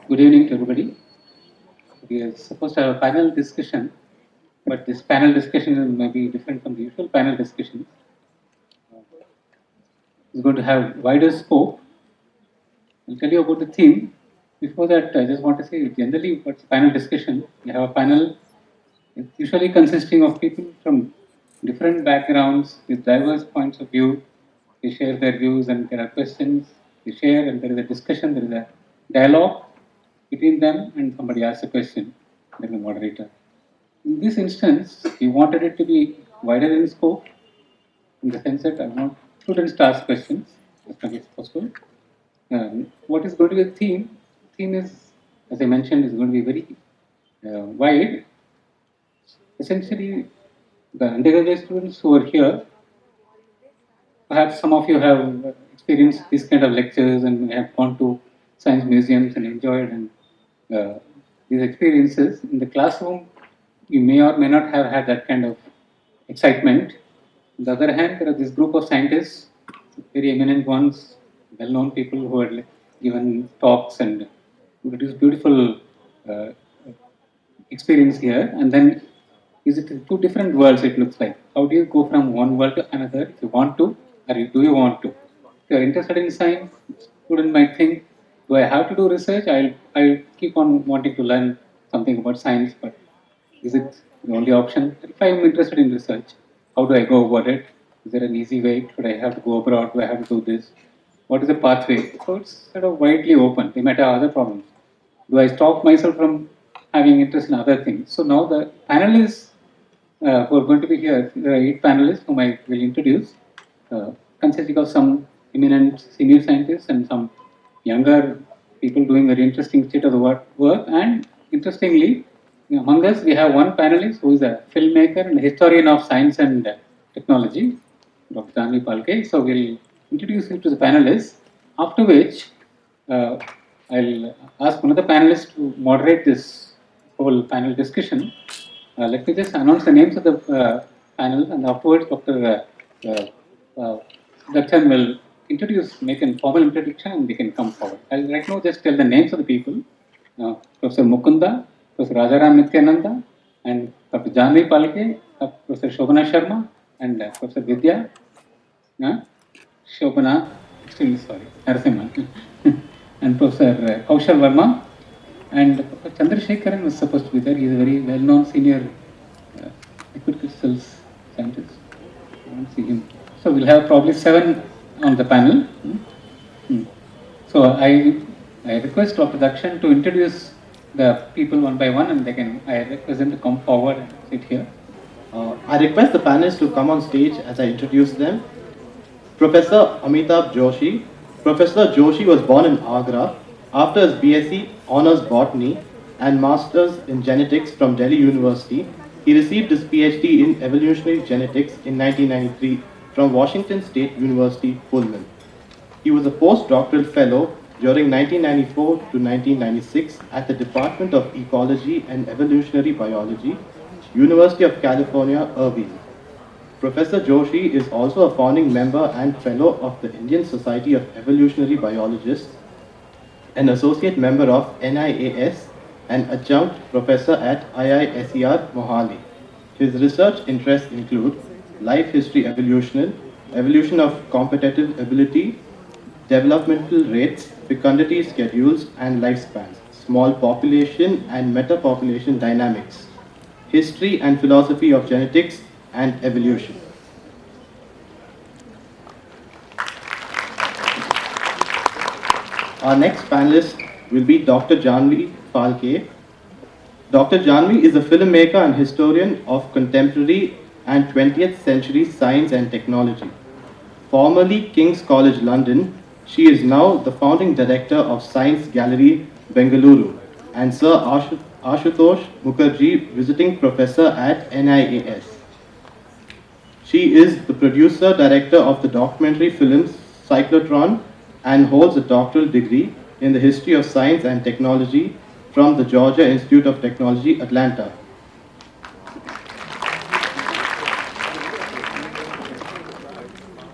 Good evening to everybody. We are supposed to have a panel discussion, but this panel discussion may be different from the usual panel discussions. It's going to have wider scope. I'll tell you about the theme. Before that, I just want to say generally what's panel discussion. We have a panel usually consisting of people from different backgrounds with diverse points of view. They share their views and there are questions. They share and there is a discussion, there is a dialogue between them and somebody asks a question, then the moderator. In this instance, we wanted it to be wider in scope in the sense that I want students to ask questions as much as possible. What is going to be the theme? Theme is, as I mentioned, is going to be very wide. Essentially, the undergraduate students who are here, perhaps some of you have experienced this kind of lectures and have gone to science museums and enjoyed and these experiences in the classroom. You may or may not have had that kind of excitement. On the other hand, there are this group of scientists, very eminent ones, well-known people who had given talks and produced beautiful uh, experience here. And then, is it two different worlds? It looks like. How do you go from one world to another? If you want to, or do you want to? If you are interested in science, student might think, do I have to do research? I'll keep on wanting to learn something about science, but is it the only option? If I am interested in research, how do I go about it? Is there an easy way? Should I have to go abroad? Do I have to do this? What is the pathway? So it's sort of widely open. They might have other problems. Do I stop myself from having interest in other things? So now the panelists who are going to be here, there are 8 panelists whom I will introduce, consisting of some eminent senior scientists and some younger people doing very interesting state of the work. And interestingly, among us, we have one panelist who is a filmmaker and historian of science and technology, Dr. Janvi Palke. So we'll introduce you to the panelists, after which I'll ask one of the panelists to moderate this whole panel discussion. Let me just announce the names of the panel, and afterwards Dr. Darshan will make a formal introduction and they can come forward. I'll right now just tell the names of the people. Professor Mukunda, Professor Rajaram Nityananda, and Dr. Janvi Palke, Professor Shobana Sharma, and Professor Vidya. Shobana, extremely sorry, Narasimhan, and Professor Kaushal Verma, and Professor Chandrasekharan was supposed to be there. He is a very well-known senior liquid crystals scientist. I don't see him. So we'll have probably 7 on the panel. So I request Dr. Dakshan to introduce the people one by one, and I request them to come forward and sit here. I request the panelists to come on stage as I introduce them. Professor Amitabh Joshi. Professor Joshi was born in Agra. After his BSc Honours Botany and Masters in Genetics from Delhi University, he received his PhD in Evolutionary Genetics in 1993 from Washington State University, Pullman. He was a postdoctoral fellow during 1994 to 1996 at the Department of Ecology and Evolutionary Biology, University of California, Irvine. Professor Joshi is also a founding member and fellow of the Indian Society of Evolutionary Biologists, an associate member of NIAS, and adjunct professor at IISER Mohali. His research interests include life history evolution, evolution of competitive ability, developmental rates, fecundity schedules and lifespans, small population and metapopulation dynamics, history and philosophy of genetics and evolution. Our next panelist will be Dr. Janvi Palke. Dr. Janvi is a filmmaker and historian of contemporary and 20th century science and technology. Formerly King's College London, she is now the founding director of Science Gallery, Bengaluru, and Sir Ashutosh Mukherjee Visiting Professor at NIAS. She is the producer director of the documentary films Cyclotron and holds a doctoral degree in the history of science and technology from the Georgia Institute of Technology, Atlanta.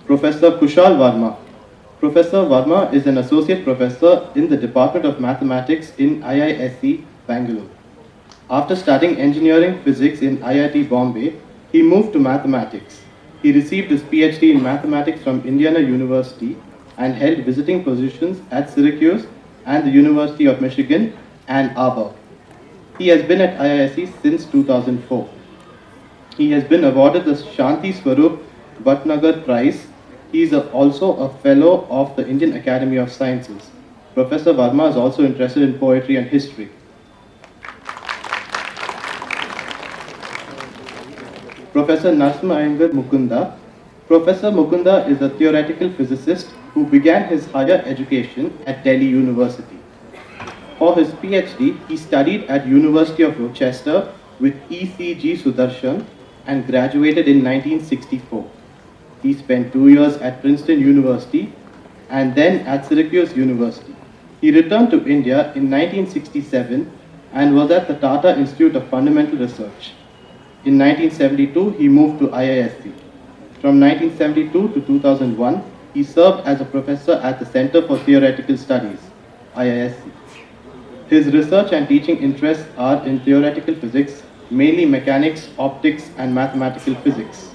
Professor Kushal Verma. Professor Verma is an associate professor in the Department of Mathematics in IISc, Bangalore. After studying engineering physics in IIT Bombay, he moved to mathematics. He received his PhD in mathematics from Indiana University and held visiting positions at Syracuse and the University of Michigan, Ann Arbor. He has been at IISc since 2004. He has been awarded the Shanti Swarup Bhatnagar Prize. He is also a fellow of the Indian Academy of Sciences. Professor Verma is also interested in poetry and history. Professor Narasimha Iyengar Mukunda. Professor Mukunda is a theoretical physicist who began his higher education at Delhi University. For his PhD, he studied at University of Rochester with E.C.G. Sudarshan and graduated in 1964. He spent 2 years at Princeton University and then at Syracuse University. He returned to India in 1967 and was at the Tata Institute of Fundamental Research. In 1972, he moved to IISc. From 1972 to 2001, he served as a professor at the Center for Theoretical Studies, IISc. His research and teaching interests are in theoretical physics, mainly mechanics, optics, and mathematical physics.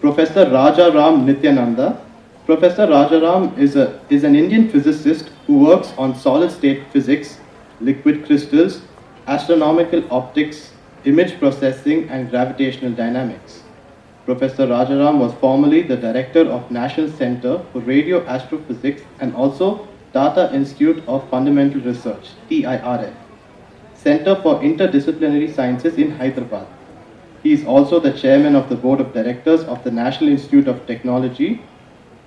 Professor Rajaram Nityananda. Professor Rajaram is an Indian physicist who works on solid-state physics, liquid crystals, astronomical optics, image processing, and gravitational dynamics. Professor Rajaram was formerly the director of National Center for Radio Astrophysics and also Tata Institute of Fundamental Research, TIRF, Center for Interdisciplinary Sciences in Hyderabad. He is also the chairman of the board of directors of the National Institute of Technology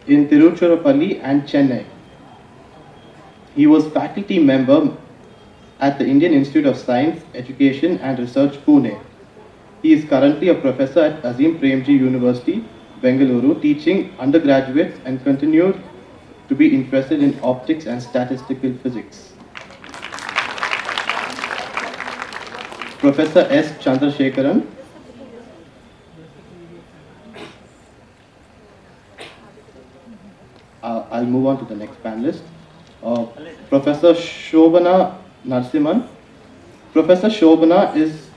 in Tiruchirappalli and Chennai. He was faculty member at the Indian Institute of Science, Education and Research, Pune. He is currently a professor at Azim Premji University, Bengaluru, teaching undergraduates and continued to be interested in optics and statistical physics. Professor S. Chandrasekharan. I'll move on to the next panelist. Professor Shobana Narasimhan. Professor Shobana is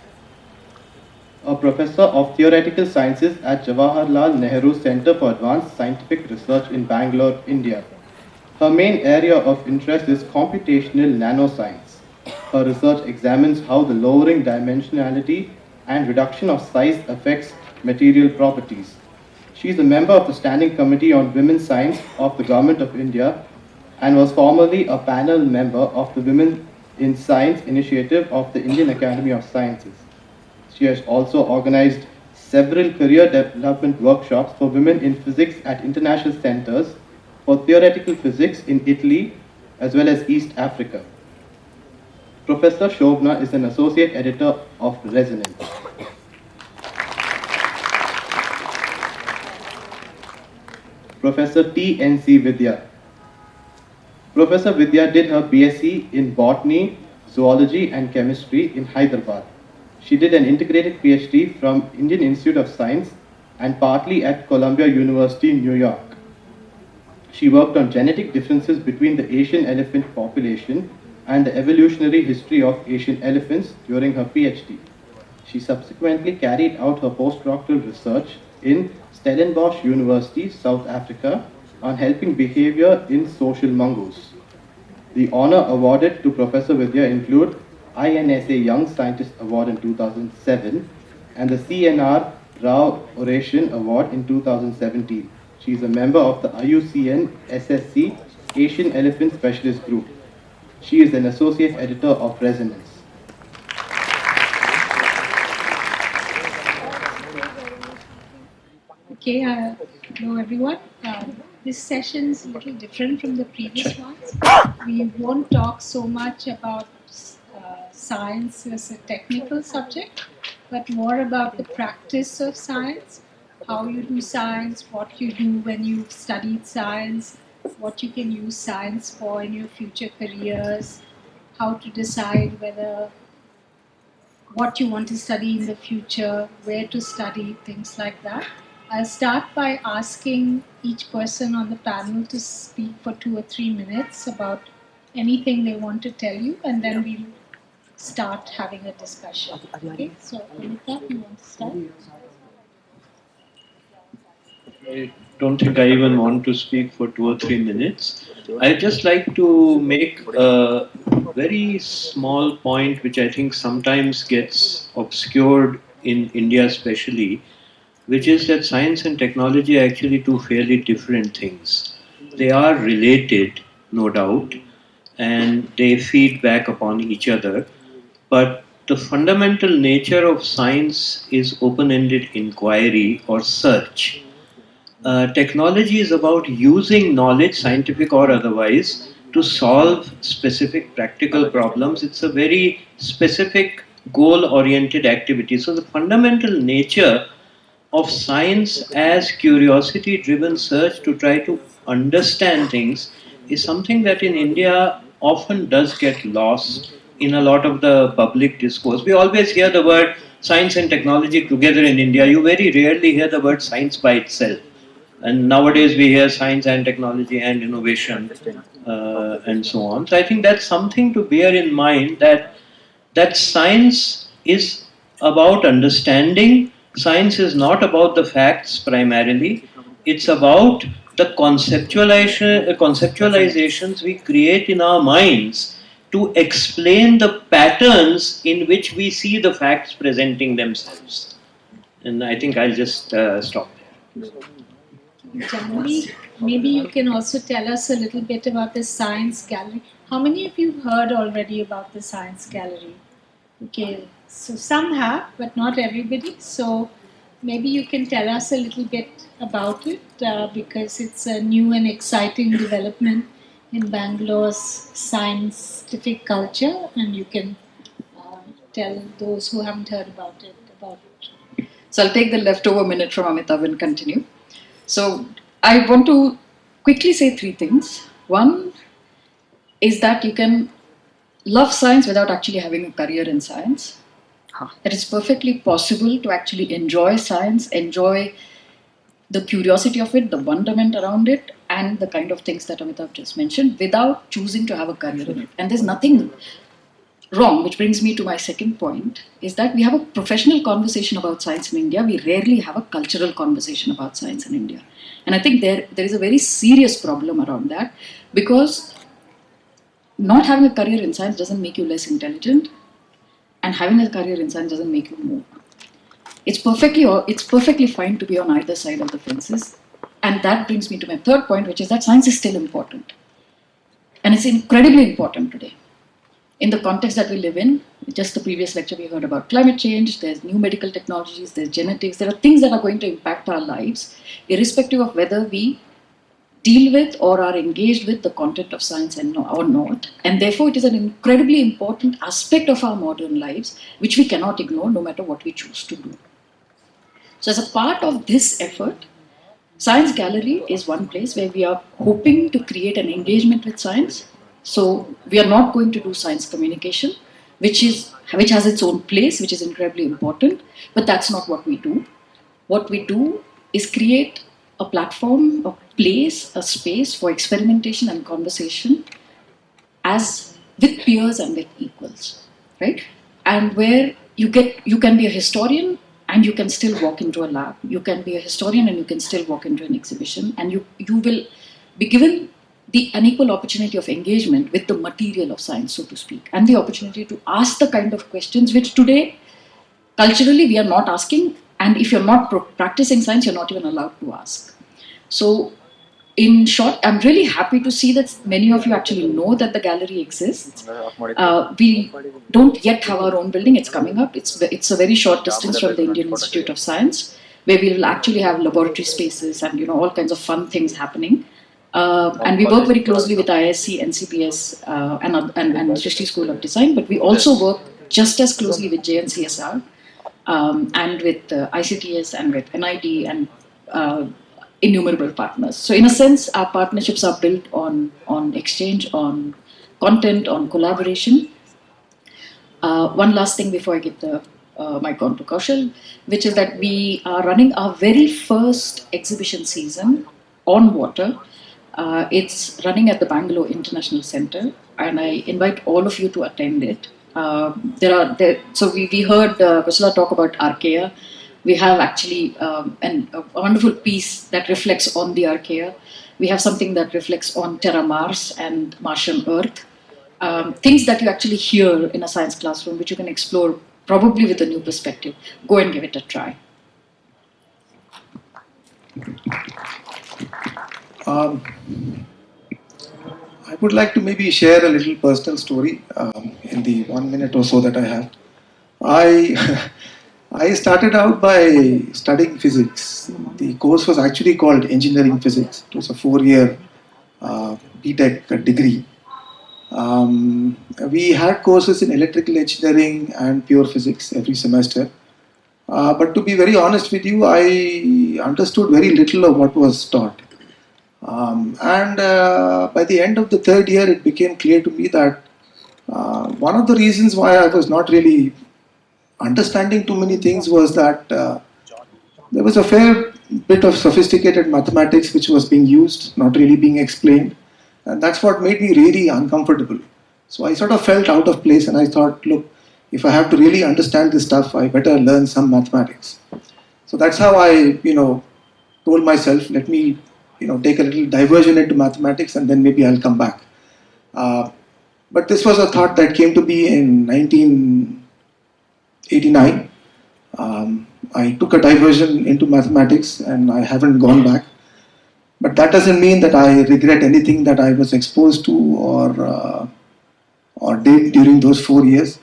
a professor of theoretical sciences at Jawaharlal Nehru Center for Advanced Scientific Research in Bangalore, India. Her main area of interest is computational nanoscience. Her research examines how the lowering dimensionality and reduction of size affects material properties. She is a member of the Standing Committee on Women's Science of the Government of India and was formerly a panel member of the Women in Science initiative of the Indian Academy of Sciences. She has also organized several career development workshops for women in physics at international centers for theoretical physics in Italy as well as East Africa. Professor Shobana is an associate editor of Resonance. Professor T.N.C. Vidya. Professor Vidya did her BSc in Botany, Zoology and Chemistry in Hyderabad. She did an integrated PhD from Indian Institute of Science and partly at Columbia University, New York. She worked on genetic differences between the Asian elephant population and the evolutionary history of Asian elephants during her PhD. She subsequently carried out her postdoctoral research in Stellenbosch University, South Africa, on helping behavior in social mongoose. The honor awarded to Professor Vidya include INSA Young Scientist Award in 2007 and the CNR Rao Oration Award in 2017. She is a member of the IUCN SSC Asian Elephant Specialist Group. She is an associate editor of Resonance. Okay, hello everyone. This session is a little different from the previous ones. We won't talk so much about science as a technical subject, but more about the practice of science, how you do science, what you do when you've studied science, what you can use science for in your future careers, how to decide whether what you want to study in the future, where to study, things like that. I'll start by asking each person on the panel to speak for 2 or 3 minutes about anything they want to tell you, and then we'll start having a discussion. Okay, so Amitabh, you want to start? I don't think I even want to speak for 2 or 3 minutes. I'd just like to make a very small point which I think sometimes gets obscured in India, especially, which is that science and technology are actually two fairly different things. They are related, no doubt, and they feed back upon each other. But the fundamental nature of science is open ended inquiry or search. Technology is about using knowledge, scientific or otherwise, to solve specific practical problems. It's a very specific goal oriented activity. So, the fundamental nature of science as curiosity driven search to try to understand things is something that in India often does get lost in a lot of the public discourse. We always hear the word science and technology together in India. You very rarely hear the word science by itself. And nowadays we hear science and technology and innovation and so on. So I think that's something to bear in mind, that science is about understanding. Science is not about the facts primarily. It's about the conceptualizations we create in our minds to explain the patterns in which we see the facts presenting themselves. And I think I'll just stop there. Generally, maybe you can also tell us a little bit about the Science Gallery. How many of you heard already about the Science Gallery? Okay, so some have, but not everybody. So maybe you can tell us a little bit about it because it's a new and exciting development in Bangalore's scientific culture, and you can tell those who haven't heard about it about it. So I'll take the leftover minute from Amitabh and continue. So I want to quickly say three things. One is that you can love science without actually having a career in science. That it's perfectly possible to actually enjoy science, enjoy the curiosity of it, the wonderment around it, and the kind of things that Amitabh just mentioned without choosing to have a career in it. And there's nothing wrong, which brings me to my second point, is that we have a professional conversation about science in India. We rarely have a cultural conversation about science in India. And I think there is a very serious problem around that, because not having a career in science doesn't make you less intelligent, and having a career in science doesn't make you more. It's perfectly fine to be on either side of the fences. And that brings me to my third point, which is that science is still important. And it's incredibly important today. In the context that we live in, just the previous lecture we heard about climate change, there's new medical technologies, there's genetics, there are things that are going to impact our lives, irrespective of whether we deal with or are engaged with the content of science or not. And therefore, it is an incredibly important aspect of our modern lives, which we cannot ignore no matter what we choose to do. So as a part of this effort, Science Gallery is one place where we are hoping to create an engagement with science. So we are not going to do science communication, which has its own place, which is incredibly important, but that's not what we do. What we do is create a platform, a place, a space for experimentation and conversation as with peers and with equals, right? And where you can be a historian and you can still walk into a lab. You can be a historian and you can still walk into an exhibition, and you will be given the unequal opportunity of engagement with the material of science, so to speak, and the opportunity to ask the kind of questions which today, culturally, we are not asking, and if you're not practicing science, you're not even allowed to ask. So, in short, I'm really happy to see that many of you actually know that the gallery exists. We don't yet have our own building, it's coming up. It's a very short distance from the Indian Institute of Science, where we will actually have laboratory spaces and all kinds of fun things happening. And we work very closely with ISC, NCPS, and Srishti School of Design, but we also work just as closely with JNCSR and with ICTS and with NIT and innumerable partners. So in a sense, our partnerships are built on exchange, on content, on collaboration. One last thing before I give the mic on to Kaushal, which is that we are running our very first exhibition season on water. It's running at the Bangalore International Centre, and I invite all of you to attend it. So we heard Kusala talk about Archaea. We have actually a wonderful piece that reflects on the Archaea. We have something that reflects on Terra Mars and Martian Earth. Things that you actually hear in a science classroom, which you can explore probably with a new perspective. Go and give it a try. I would like to maybe share a little personal story in the 1 minute or so that I have. I I started out by studying physics. The course was actually called Engineering Physics. It was a 4-year BTech degree. We had courses in electrical engineering and pure physics every semester. But to be very honest with you, I understood very little of what was taught. By the end of the 3rd year, it became clear to me that one of the reasons why I was not really understanding too many things was that there was a fair bit of sophisticated mathematics which was being used, not really being explained. And that's what made me really uncomfortable. So I sort of felt out of place, and I thought, look, if I have to really understand this stuff, I better learn some mathematics. So that's how I, told myself, let me, take a little diversion into mathematics, and then maybe I'll come back. But this was a thought that came to be in 1989. I took a diversion into mathematics, and I haven't gone back. But that doesn't mean that I regret anything that I was exposed to or did during those 4 years.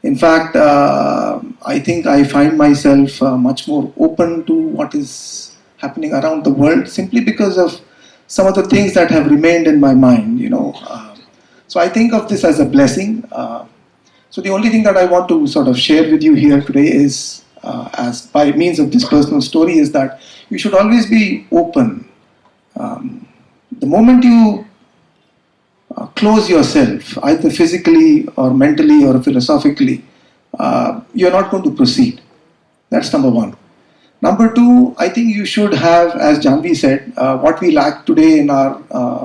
In fact, I think I find myself much more open to what is happening around the world simply because of some of the things that have remained in my mind, So I think of this as a blessing. So the only thing that I want to sort of share with you here today is, as by means of this personal story, is that you should always be open. The moment you close yourself, either physically or mentally or philosophically, you're not going to proceed. That's number one. Number two, I think you should have, as Janvi said, what we lack today in our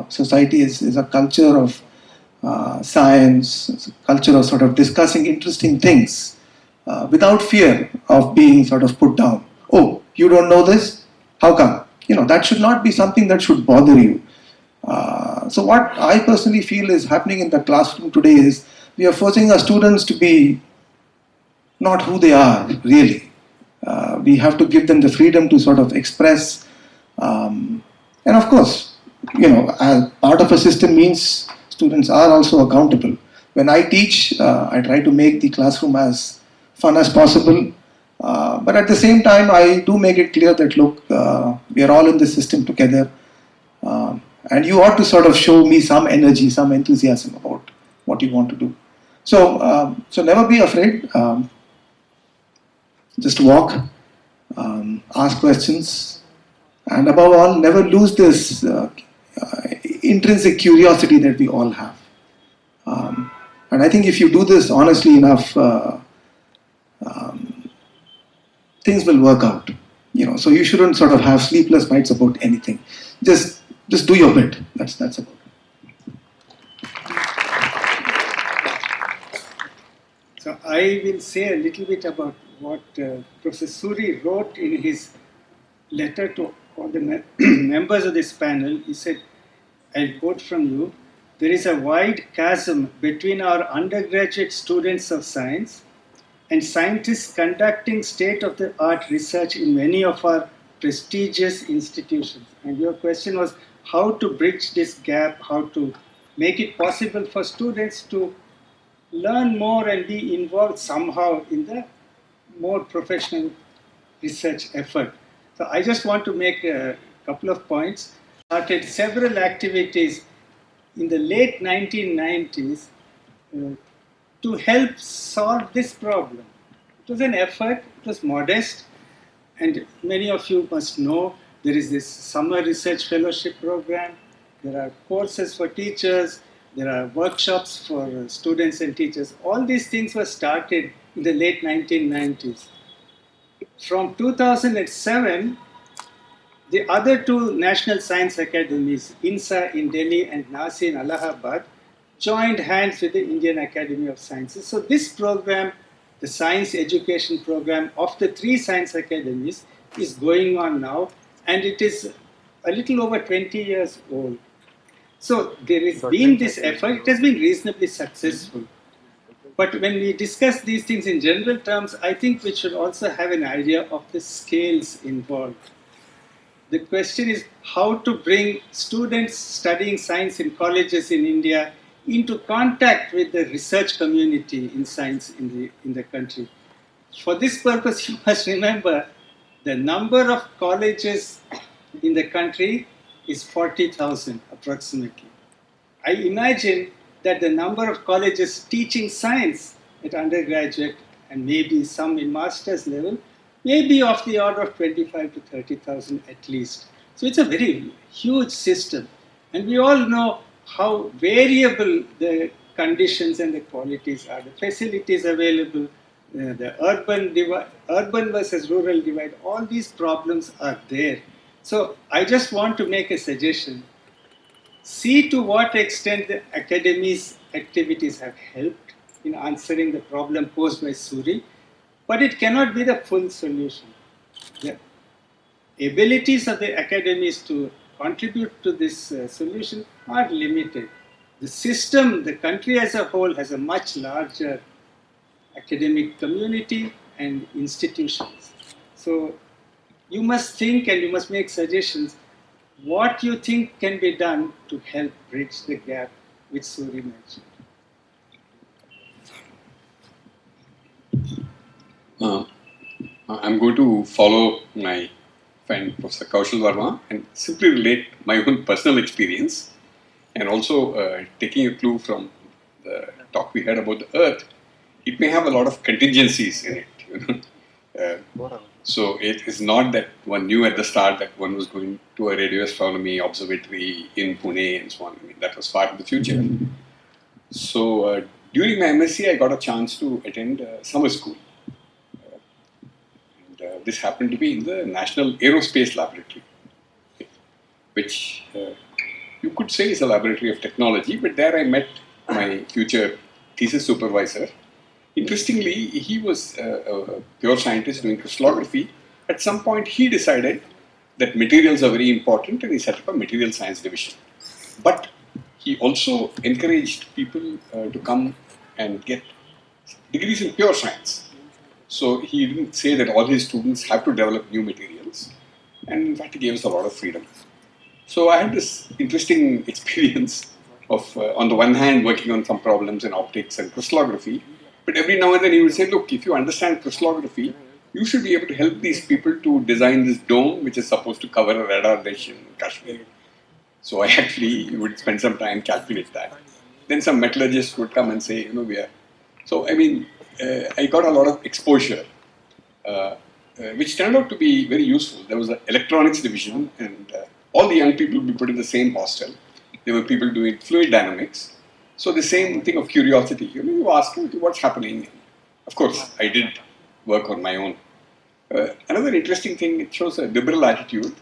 society is a culture of science, a culture of sort of discussing interesting things without fear of being sort of put down. Oh, you don't know this? How come? That should not be something that should bother you. So what I personally feel is happening in the classroom today is we are forcing our students to be not who they are, really. We have to give them the freedom to sort of express. And of course, as part of a system means students are also accountable. When I teach, I try to make the classroom as fun as possible. But at the same time, I do make it clear that, look, we are all in this system together. And you ought to sort of show me some energy, some enthusiasm about what you want to do. So never be afraid. Just walk, ask questions, and above all, never lose this intrinsic curiosity that we all have. And I think if you do this honestly enough, things will work out. So you shouldn't sort of have sleepless nights about anything. Just do your bit. That's about it. So I will say a little bit about what Professor Suri wrote in his letter to all the members of this panel. He said, I'll quote from you, "There is a wide chasm between our undergraduate students of science and scientists conducting state-of-the-art research in many of our prestigious institutions." And your question was how to bridge this gap, how to make it possible for students to learn more and be involved somehow in the more professional research effort. So I just want to make a couple of points. Started several activities in the late 1990s to help solve this problem. It was an effort, it was modest, and many of you must know there is this summer research fellowship program, there are courses for teachers, There are workshops for students and teachers. All these things were started in the late 1990s. From 2007, the other two national science academies, INSA in Delhi and NASI in Allahabad, joined hands with the Indian Academy of Sciences. So this program, the science education program of the three science academies, is going on now, and it is a little over 20 years old. So there has been this effort, it has been reasonably successful. But when we discuss these things in general terms, I think we should also have an idea of the scales involved. The question is how to bring students studying science in colleges in India into contact with the research community in science in the country. For this purpose, you must remember the number of colleges in the country is 40,000 approximately. I imagine that the number of colleges teaching science at undergraduate and maybe some in master's level may be of the order of 25 to 30,000 at least. So it's a very huge system. And we all know how variable the conditions and the qualities are. The facilities available, the urban versus rural divide, all these problems are there. So I just want to make a suggestion. See to what extent the academy's activities have helped in answering the problem posed by Suri, but it cannot be the full solution. The abilities of the academies to contribute to this solution are limited. The system, the country as a whole, has a much larger academic community and institutions. So you must think and you must make suggestions what you think can be done to help bridge the gap which Suri mentioned. I'm going to follow my friend Professor Kaushal Verma and simply relate my own personal experience, and also taking a clue from the talk we had about the Earth. It may have a lot of contingencies in it. So it is not that one knew at the start that one was going to a radio astronomy observatory in Pune and so on. I mean, that was far in the future. So during my MSc, I got a chance to attend summer school. This happened to be in the National Aerospace Laboratory, which you could say is a laboratory of technology, but there I met my future thesis supervisor. Interestingly, he was a pure scientist doing crystallography. At some point, he decided that materials are very important and he set up a material science division. But he also encouraged people to come and get degrees in pure science. So he didn't say that all his students have to develop new materials, and in fact he gave us a lot of freedom. So I had this interesting experience of, on the one hand, working on some problems in optics and crystallography, but every now and then he would say, look, if you understand crystallography, you should be able to help these people to design this dome which is supposed to cover a radar dish in Kashmir. So I actually would spend some time calculate that. Then some metallurgists would come and say, we are... So I mean, I got a lot of exposure, which turned out to be very useful. There was an electronics division, and all the young people would be put in the same hostel. There were people doing fluid dynamics. So the same thing of curiosity. You ask, what's happening? Of course, I did work on my own. Another interesting thing, it shows a liberal attitude.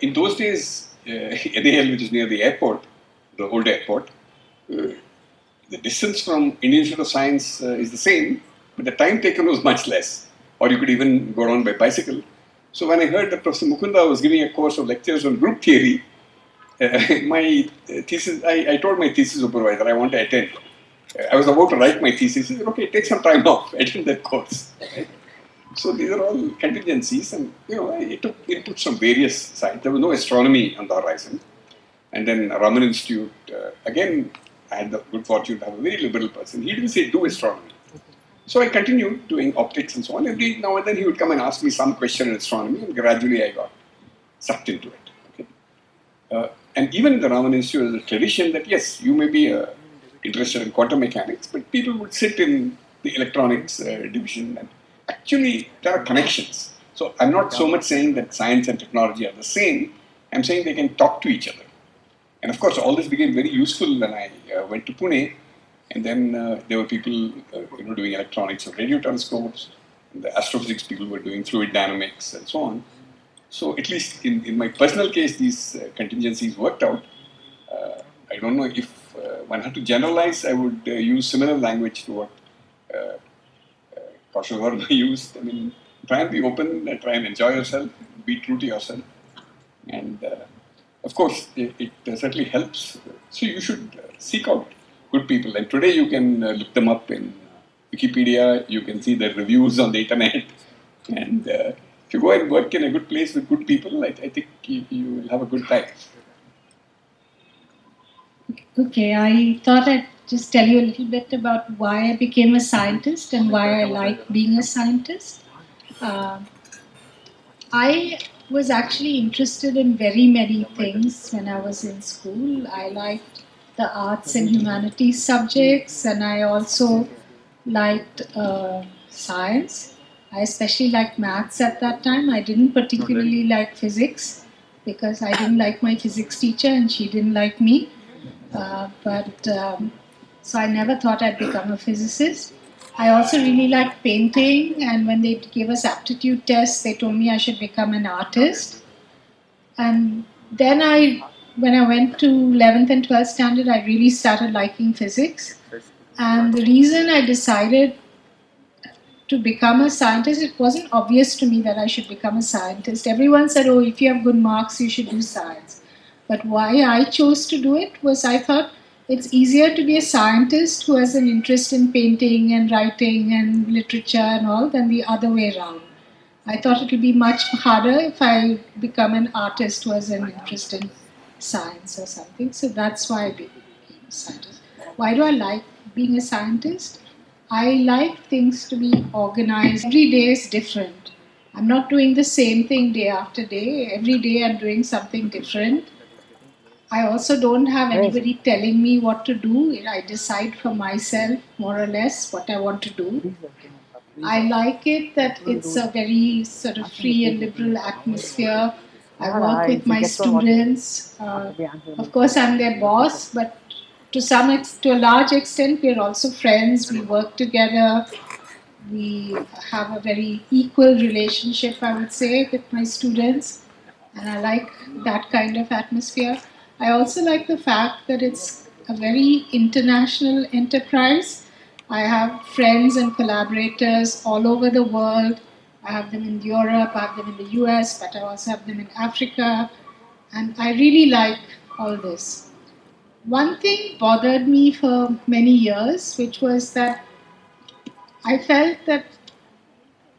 In those days, NAL, which is near the airport, the old airport, the distance from Indian Institute of Science is the same, but the time taken was much less. Or you could even go down by bicycle. So when I heard that Professor Mukunda was giving a course of lectures on group theory, my thesis, I told my thesis supervisor I want to attend. I was about to write my thesis. He said, okay, take some time off, attend that course. Right? So these are all contingencies, and I took inputs from various sides. There was no astronomy on the horizon. And then Raman Institute, again, I had the good fortune to have a very liberal person. He didn't say do astronomy. So I continued doing optics and so on. Every now and then he would come and ask me some question in astronomy, and gradually I got sucked into it. Okay? And even in the Raman Institute, there's a tradition that yes, you may be interested in quantum mechanics, but people would sit in the electronics division, and actually there are connections. So I'm not so much saying that science and technology are the same. I'm saying they can talk to each other. And of course, all this became very useful when I went to Pune. And then there were people doing electronics of radio telescopes. And the astrophysics people were doing fluid dynamics and so on. So at least in my personal case, these contingencies worked out. I don't know if one had to generalize, I would use similar language to what Kaushal Verma used. I mean, try and be open, try and enjoy yourself, be true to yourself. And of course, it certainly helps. So you should seek out good people. And today you can look them up in Wikipedia, you can see their reviews on the internet. And if you go and work in a good place with good people, I think you will have a good time. Okay, I thought I'd just tell you a little bit about why I became a scientist and why I like being a scientist. I was actually interested in very many things when I was in school. I liked the arts and humanities subjects, and I also liked science. I especially liked maths at that time. I didn't particularly like physics because I didn't like my physics teacher and she didn't like me. So I never thought I'd become a physicist. I also really liked painting, and when they gave us aptitude tests, they told me I should become an artist. And then when I went to 11th and 12th standard, I really started liking physics. And the reason I decided to become a scientist, it wasn't obvious to me that I should become a scientist. Everyone said, oh, if you have good marks, you should do science. But why I chose to do it was I thought it's easier to be a scientist who has an interest in painting and writing and literature and all than the other way around. I thought it would be much harder if I become an artist who has an interest in science or something. So that's why I became a scientist. Why do I like being a scientist? I like things to be organized. Every day is different. I'm not doing the same thing day after day. Every day I'm doing something different. I also don't have anybody telling me what to do. I decide for myself, more or less, what I want to do. I like it that it's a very sort of free and liberal atmosphere. I work with my students. Of course, I'm their boss, but to a large extent, we're also friends. We work together. We have a very equal relationship, I would say, with my students. And I like that kind of atmosphere. I also like the fact that it's a very international enterprise. I have friends and collaborators all over the world. I have them in Europe, I have them in the US, but I also have them in Africa. And I really like all this. One thing bothered me for many years, which was that I felt that,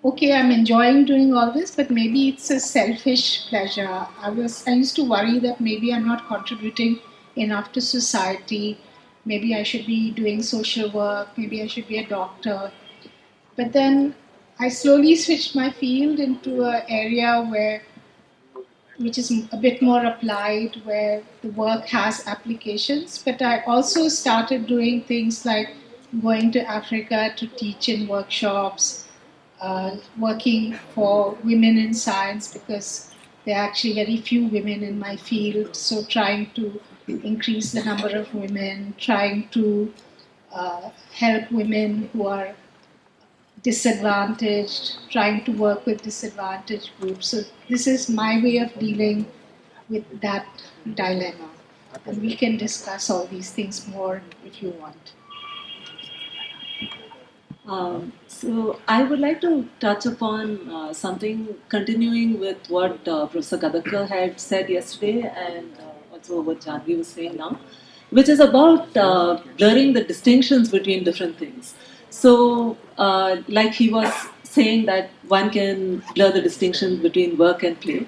okay, I'm enjoying doing all this, but maybe it's a selfish pleasure. I used to worry that maybe I'm not contributing enough to society. Maybe I should be doing social work. Maybe I should be a doctor. But then I slowly switched my field into an area which is a bit more applied, where the work has applications. But I also started doing things like going to Africa to teach in workshops, working for women in science, because there are actually very few women in my field. So trying to increase the number of women, trying to help women who are disadvantaged, trying to work with disadvantaged groups. So this is my way of dealing with that dilemma. And we can discuss all these things more if you want. So I would like to touch upon something continuing with what Professor Gadagkar had said yesterday and also what Janvi was saying now, which is about blurring the distinctions between different things. So like he was saying that one can blur the distinction between work and play.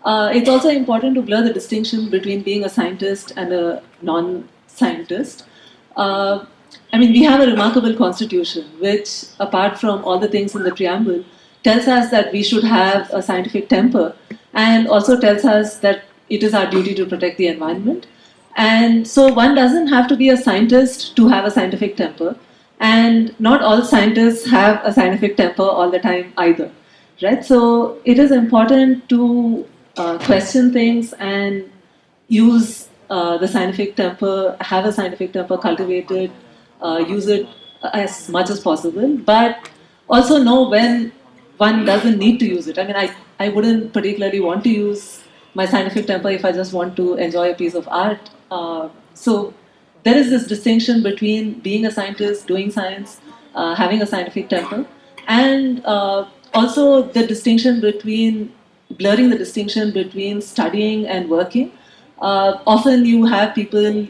It's also important to blur the distinction between being a scientist and a non-scientist. I mean, we have a remarkable constitution, which, apart from all the things in the preamble, tells us that we should have a scientific temper, and also tells us that it is our duty to protect the environment. And so one doesn't have to be a scientist to have a scientific temper, and not all scientists have a scientific temper all the time either, right? So it is important to question things and use the scientific temper, have a scientific temper cultivated, use it as much as possible, but also know when one doesn't need to use it. I mean, I wouldn't particularly want to use my scientific temper if I just want to enjoy a piece of art. So there is this distinction between being a scientist, doing science, having a scientific temper, and also the distinction between blurring the distinction between studying and working. Often you have people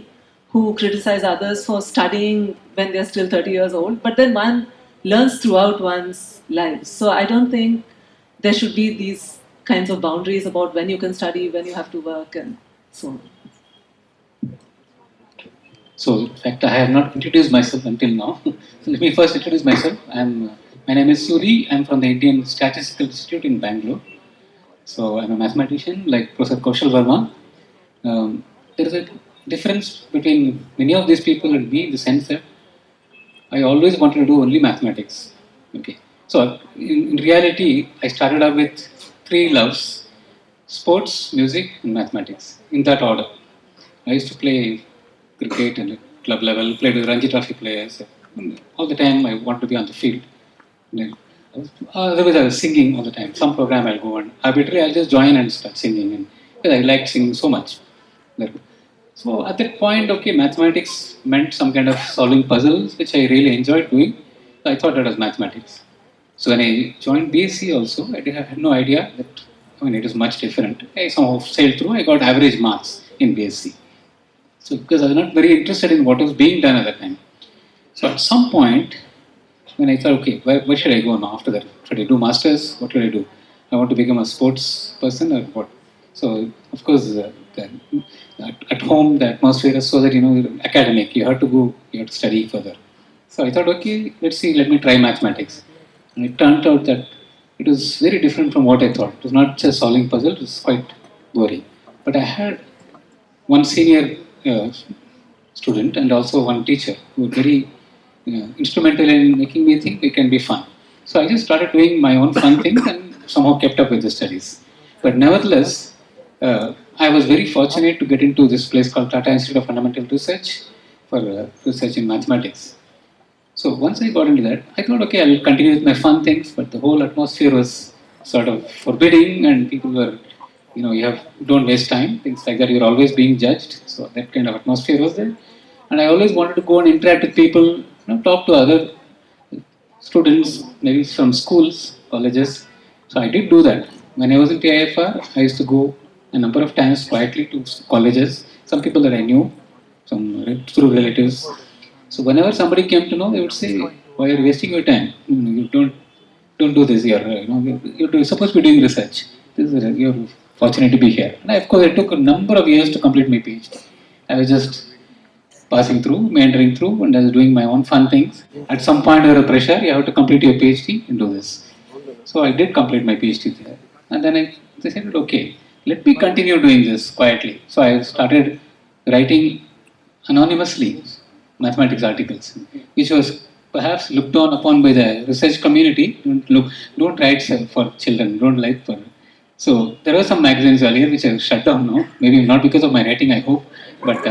who criticize others for studying when they're still 30 years old, but then one learns throughout one's life. So I don't think there should be these kinds of boundaries about when you can study, when you have to work, and so on. So, in fact, I have not introduced myself until now. So let me first introduce myself. My name is Suri. I'm from the Indian Statistical Institute in Bangalore. So, I'm a mathematician like Professor Kaushal Verma. There is a difference between many of these people and me in the sense that I always wanted to do only mathematics. Okay. So, in reality, I started out with three loves: sports, music, and mathematics. In that order. I used to play cricket and club level, played with Ranji Trophy players. All the time I want to be on the field. Otherwise I was singing all the time. Some program I'll go and arbitrarily I'll just join and start singing. And because I liked singing so much. So at that point, okay, mathematics meant some kind of solving puzzles, which I really enjoyed doing. So I thought that was mathematics. So when I joined BSc also, I had no idea that, it is much different. I somehow sailed through, I got average marks in BSc. So because I was not very interested in what was being done at that time. So at some point, when I thought, okay, where should I go now after that? Should I do masters? What should I do? I want to become a sports person or what? So of course, at home the atmosphere is so that academic. You have to go, you have to study further. So I thought, okay, let me try mathematics. And it turned out that it was very different from what I thought. It was not just solving puzzles; it was quite boring. But I had one senior student and also one teacher who were very instrumental in making me think it can be fun. So I just started doing my own fun things and somehow kept up with the studies. But nevertheless, I was very fortunate to get into this place called Tata Institute of Fundamental Research for research in mathematics. So once I got into that, I thought, okay, I will continue with my fun things, but the whole atmosphere was sort of forbidding and people were don't waste time, things like that. You're always being judged. So that kind of atmosphere was there. And I always wanted to go and interact with people, talk to other students, maybe from schools, colleges. So I did do that. When I was in TIFR, I used to go a number of times quietly to colleges. Some people that I knew, through relatives. So whenever somebody came to know, they would say, "Why are you wasting your time? You don't do this. You're supposed to be doing research. You're fortunate to be here." And of course, it took a number of years to complete my PhD. I was just passing through, meandering through, and I was doing my own fun things. At some point, there was pressure. You have to complete your PhD and do this. So I did complete my PhD there. And then I said, okay, let me continue doing this quietly. So I started writing anonymously mathematics articles, which was perhaps looked down upon by the research community. Don't write for children, don't write for. So there were some magazines earlier which I shut down now, maybe not because of my writing, I hope, but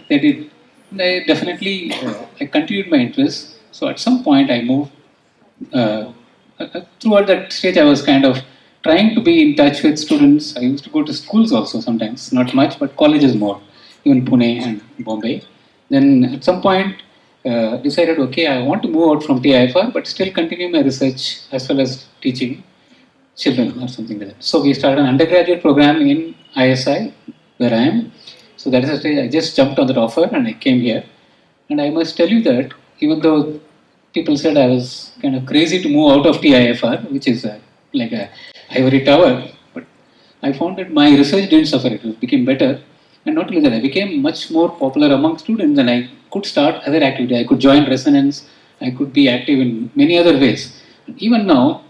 they did. I definitely, I continued my interest. So at some point I moved. Throughout that stage I was kind of trying to be in touch with students. I used to go to schools also sometimes, not much, but colleges more, even Pune and Bombay. Then at some point decided, okay, I want to move out from TIFR, but still continue my research as well as teaching children or something like that. So we started an undergraduate program in ISI, where I am. So that is the stage I just jumped on that offer and I came here. And I must tell you that even though people said I was kind of crazy to move out of TIFR, which is like a ivory tower, but I found that my research didn't suffer, it became better. And not only that, I became much more popular among students and I could start other activities. I could join Resonance, I could be active in many other ways. Even now,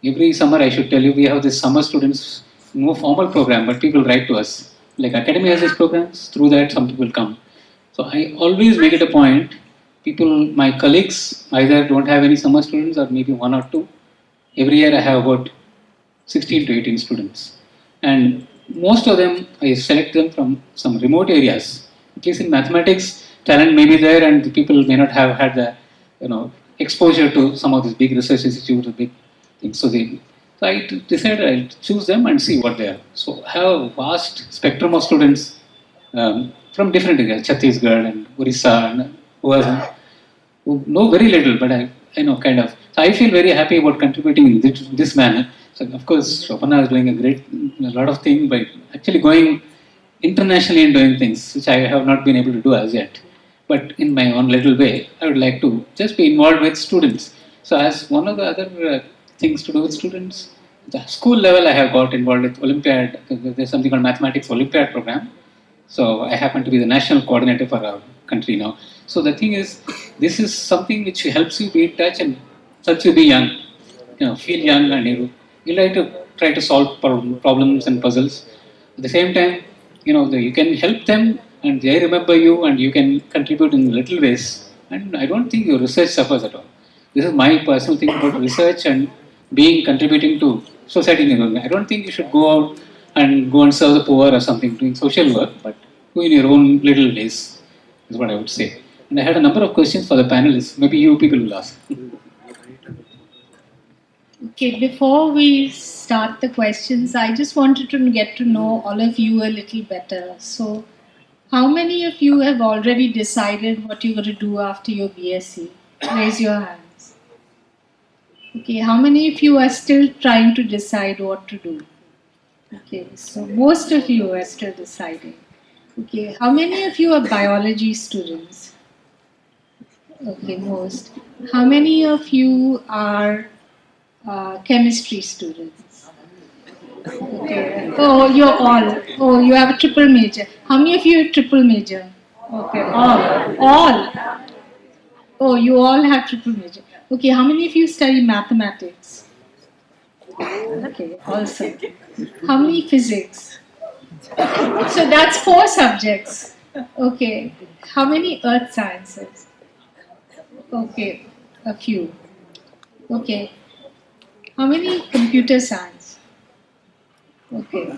every summer I should tell you, we have this summer students, no formal program, but people write to us. Like Academy has these programs, through that some people come. So I always make it a point, people, my colleagues either don't have any summer students or maybe one or two. Every year I have about 16 to 18 students. And most of them, I select them from some remote areas. At least in mathematics, talent may be there, and the people may not have had the, exposure to some of these big research institutes, big things. So I decided I'll choose them and see what they are. So I have a vast spectrum of students from different areas, Chhattisgarh and Orissa and who know very little, but I know kind of. So I feel very happy about contributing in this manner. So of course, Chopin is doing a lot of things by actually going internationally and doing things which I have not been able to do as yet. But in my own little way, I would like to just be involved with students. So as one of the other things to do with students, the school level I have got involved with Olympiad. There's something called Mathematics Olympiad program. So I happen to be the national coordinator for our country now. So the thing is, this is something which helps you be in touch and helps you be young. Feel young, and you like to try to solve problems and puzzles. At the same time, you can help them and they remember you and you can contribute in little ways. And I don't think your research suffers at all. This is my personal thing about research and contributing to society. I don't think you should go out and go and serve the poor or something, doing social work, but do in your own little ways, is what I would say. And I had a number of questions for the panelists. Maybe you people will ask. Okay, before we start the questions, I just wanted to get to know all of you a little better. So, how many of you have already decided what you're going to do after your BSc? Raise your hands. Okay, how many of you are still trying to decide what to do? Okay, so most of you are still deciding. Okay, how many of you are biology students? Okay, most. How many of you are chemistry students? Okay. Oh, you're all. Oh, you have a triple major. How many of you are triple major? Okay, all. Oh, you all have triple major. Okay, how many of you study mathematics? Okay, also. How many physics? So that's 4 subjects. Okay. How many earth sciences? Okay, a few. Okay. How many computer science? Okay.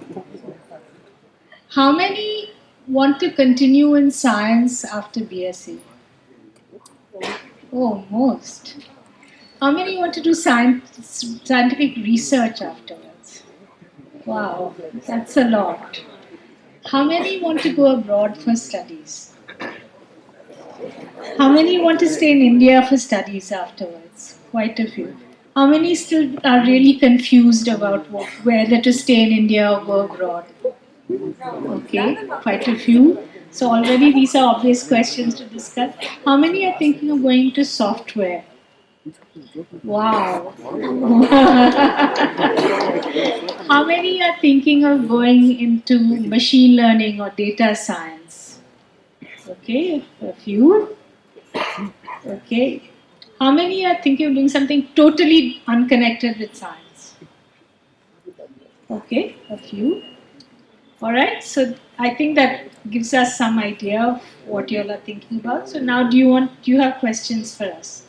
How many want to continue in science after BSc? Oh, most. How many want to do scientific research afterwards? Wow, that's a lot. How many want to go abroad for studies? How many want to stay in India for studies afterwards? Quite a few. How many still are really confused about whether to stay in India or go abroad? Okay, quite a few. So already these are obvious questions to discuss. How many are thinking of going to software? Wow. How many are thinking of going into machine learning or data science? Okay, a few. Okay. How many are thinking of doing something totally unconnected with science? Okay, a few. All right, so I think that gives us some idea of what you all are thinking about. So now do you have questions for us?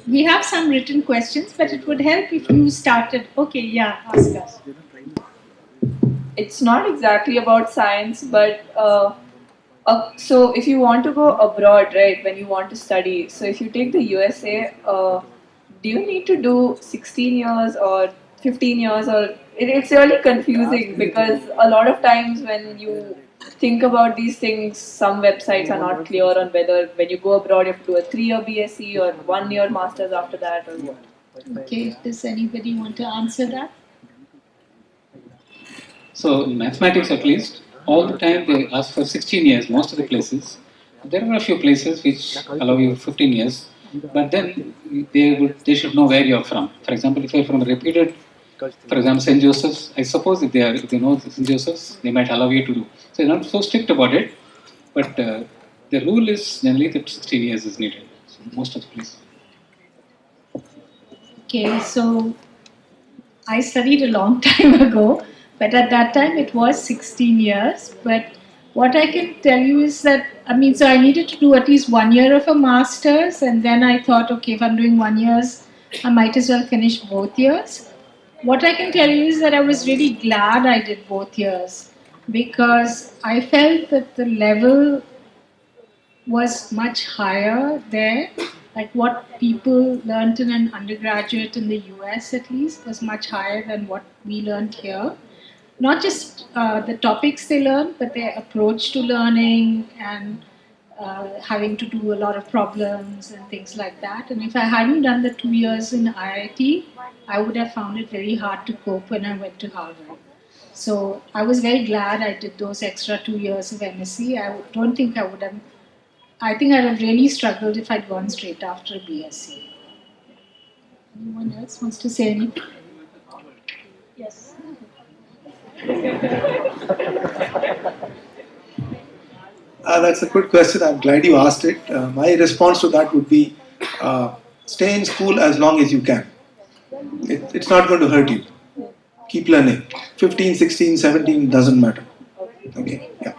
We have some written questions, but it would help if you started. Okay, yeah, ask us. It's not exactly about science, but so if you want to go abroad, right, when you want to study, so if you take the USA, do you need to do 16 years or 15 years, or it's really confusing because a lot of times when you think about these things, some websites are not clear on whether when you go abroad you have to do a 3-year BSc or 1-year master's after that or what. Okay, does anybody want to answer that? So in mathematics at least, all the time they ask for 16 years, most of the places. There are a few places which allow you 15 years, but then they should know where you're from. For example, if you're from a reputed, for example, St. Joseph's, I suppose if they know St. Joseph's, they might allow you to do. So they're not so strict about it, but the rule is generally that 16 years is needed, so most of the places. Okay, so I studied a long time ago, but at that time it was 16 years. But what I can tell you is that, so I needed to do at least 1 year of a master's, and then I thought, okay, if I'm doing 1 year, I might as well finish both years. what I can tell you is that I was really glad I did both years because I felt that the level was much higher there. Like what people learnt in an undergraduate in the US at least was much higher than what we learned here. Not just the topics they learn, but their approach to learning and having to do a lot of problems and things like that. And if I hadn't done the 2 years in IIT, I would have found it very hard to cope when I went to Harvard. So I was very glad I did those extra 2 years of MSc. I don't think I would have. I think I'd have really struggled if I'd gone straight after a BSc. Anyone else wants to say anything? Yes. That's a good question. I'm glad you asked it. My response to that would be stay in school as long as you can. It's not going to hurt you. Keep learning. 15, 16, 17 doesn't matter. Okay, yeah.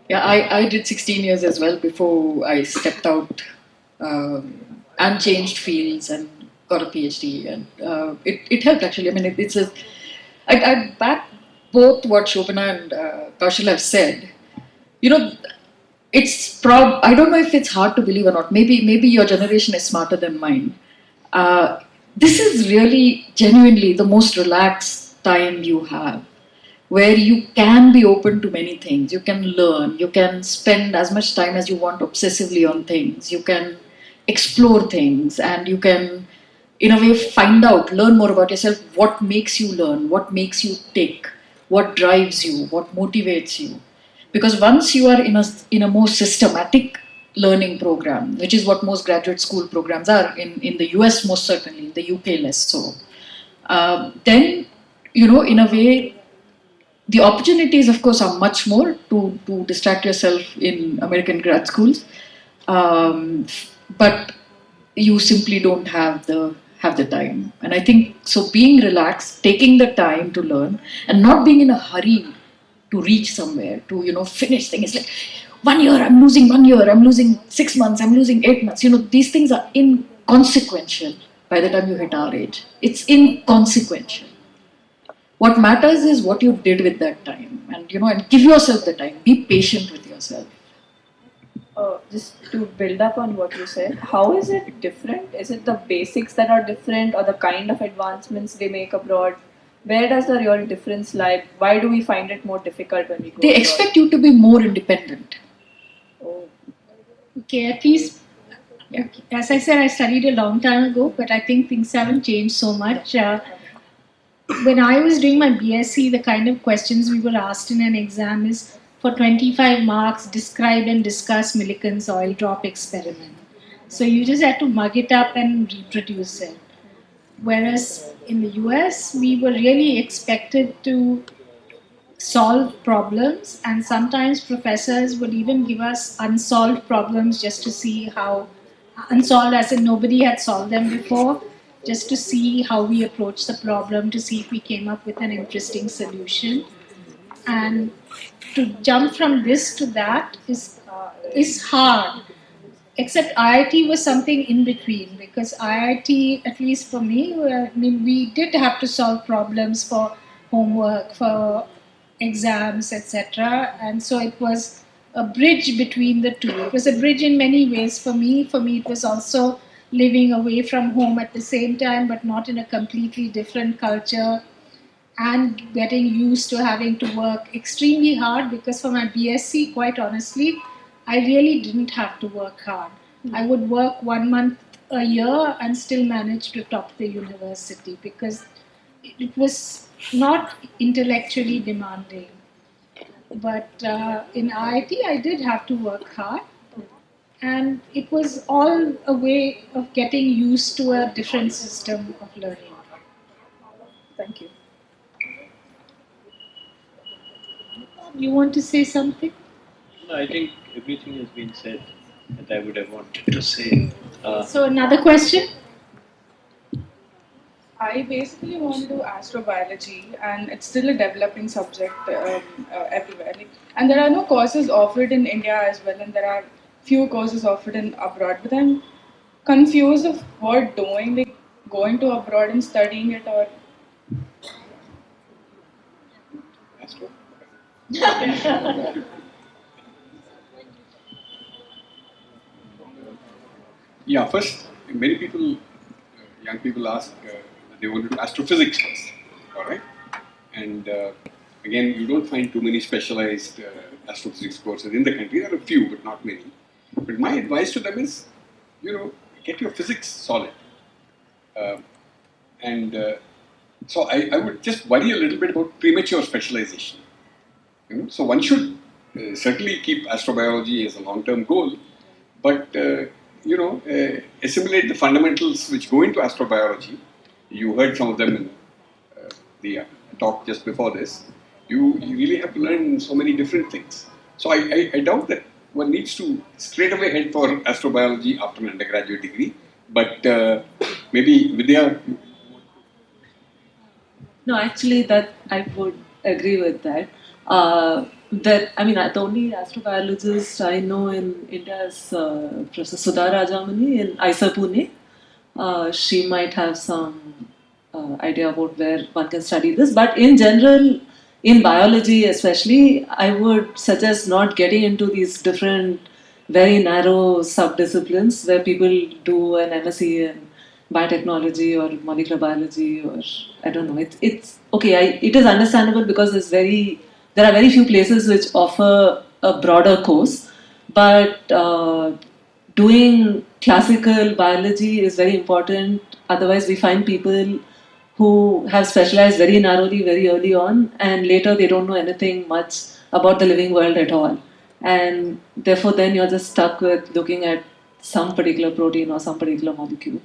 Yeah, I did 16 years as well before I stepped out and changed fields and got a PhD. And it helped actually. I mean, I back both what Shobana and Kaushal have said. You know, I don't know if it's hard to believe or not. Maybe your generation is smarter than mine. This is really genuinely the most relaxed time you have, where you can be open to many things. You can learn, you can spend as much time as you want obsessively on things, you can explore things, and you can, in a way, learn more about yourself, what makes you learn, what makes you tick, what drives you, what motivates you. Because once you are in a more systematic learning program, which is what most graduate school programs are, in the US most certainly, in the UK less so, then, in a way, the opportunities, of course, are much more to distract yourself in American grad schools, but you simply don't have the time. And I think so. Being relaxed, taking the time to learn, and not being in a hurry to reach somewhere, to finish things. Like 1 year, I'm losing 1 year. I'm losing 6 months. I'm losing 8 months. These things are inconsequential by the time you hit our age. It's inconsequential. What matters is what you did with that time, and and give yourself the time. Be patient with yourself. Just to build up on what you said, how is it different? Is it the basics that are different, or the kind of advancements they make abroad? Where does the real difference lie? Why do we find it more difficult when we go They abroad? expect you to be more independent. Oh. Okay, at least, as I said, I studied a long time ago, but I think things haven't changed so much. When I was doing my BSc, the kind of questions we were asked in an exam is, for 25 marks, describe and discuss Millikan's oil drop experiment. So you just had to mug it up and reproduce it. Whereas in the US, we were really expected to solve problems, and sometimes professors would even give us unsolved problems just to see how, unsolved as in nobody had solved them before, just to see how we approach the problem, to see if we came up with an interesting solution. And to jump from this to that is hard. Except IIT was something in between, because IIT, at least for me, we did have to solve problems for homework, for exams, etc. And so it was a bridge between the two. It was a bridge in many ways for me. For me, it was also living away from home at the same time, but not in a completely different culture, and getting used to having to work extremely hard, because for my BSc, quite honestly, I really didn't have to work hard. I would work 1 month a year and still manage to top the university, because it was not intellectually demanding. But in IIT, I did have to work hard, and it was all a way of getting used to a different system of learning. Thank you. You want to say something? No, I think everything has been said that I would have wanted to say. So another question? I basically want to do astrobiology, and it's still a developing subject everywhere. And there are no courses offered in India as well, and there are few courses offered in abroad. But then confused of what doing, like going to abroad and studying it, or Astro? Yeah, first, many people, young people ask they want to do astrophysics first, all right? And again, you don't find too many specialized astrophysics courses in the country. There are a few, but not many. But my advice to them is, get your physics solid. So I would just worry a little bit about premature specialization. So one should certainly keep astrobiology as a long-term goal, but assimilate the fundamentals which go into astrobiology. You heard some of them in the talk just before this. You really have to learn so many different things. So I doubt that one needs to straight away head for astrobiology after an undergraduate degree, but maybe Vidya. No, actually, that I would agree with that. The only astrobiologist I know in India is Professor Sudha Rajamani in IISER Pune. She might have some idea about where one can study this, but in general, in biology especially, I would suggest not getting into these different, very narrow subdisciplines where people do an MSc in biotechnology or molecular biology, or I don't know. It's okay. It is understandable because there are very few places which offer a broader course, but doing classical biology is very important. Otherwise, we find people who have specialized very narrowly very early on, and later they don't know anything much about the living world at all. And therefore, then you're just stuck with looking at some particular protein or some particular molecule.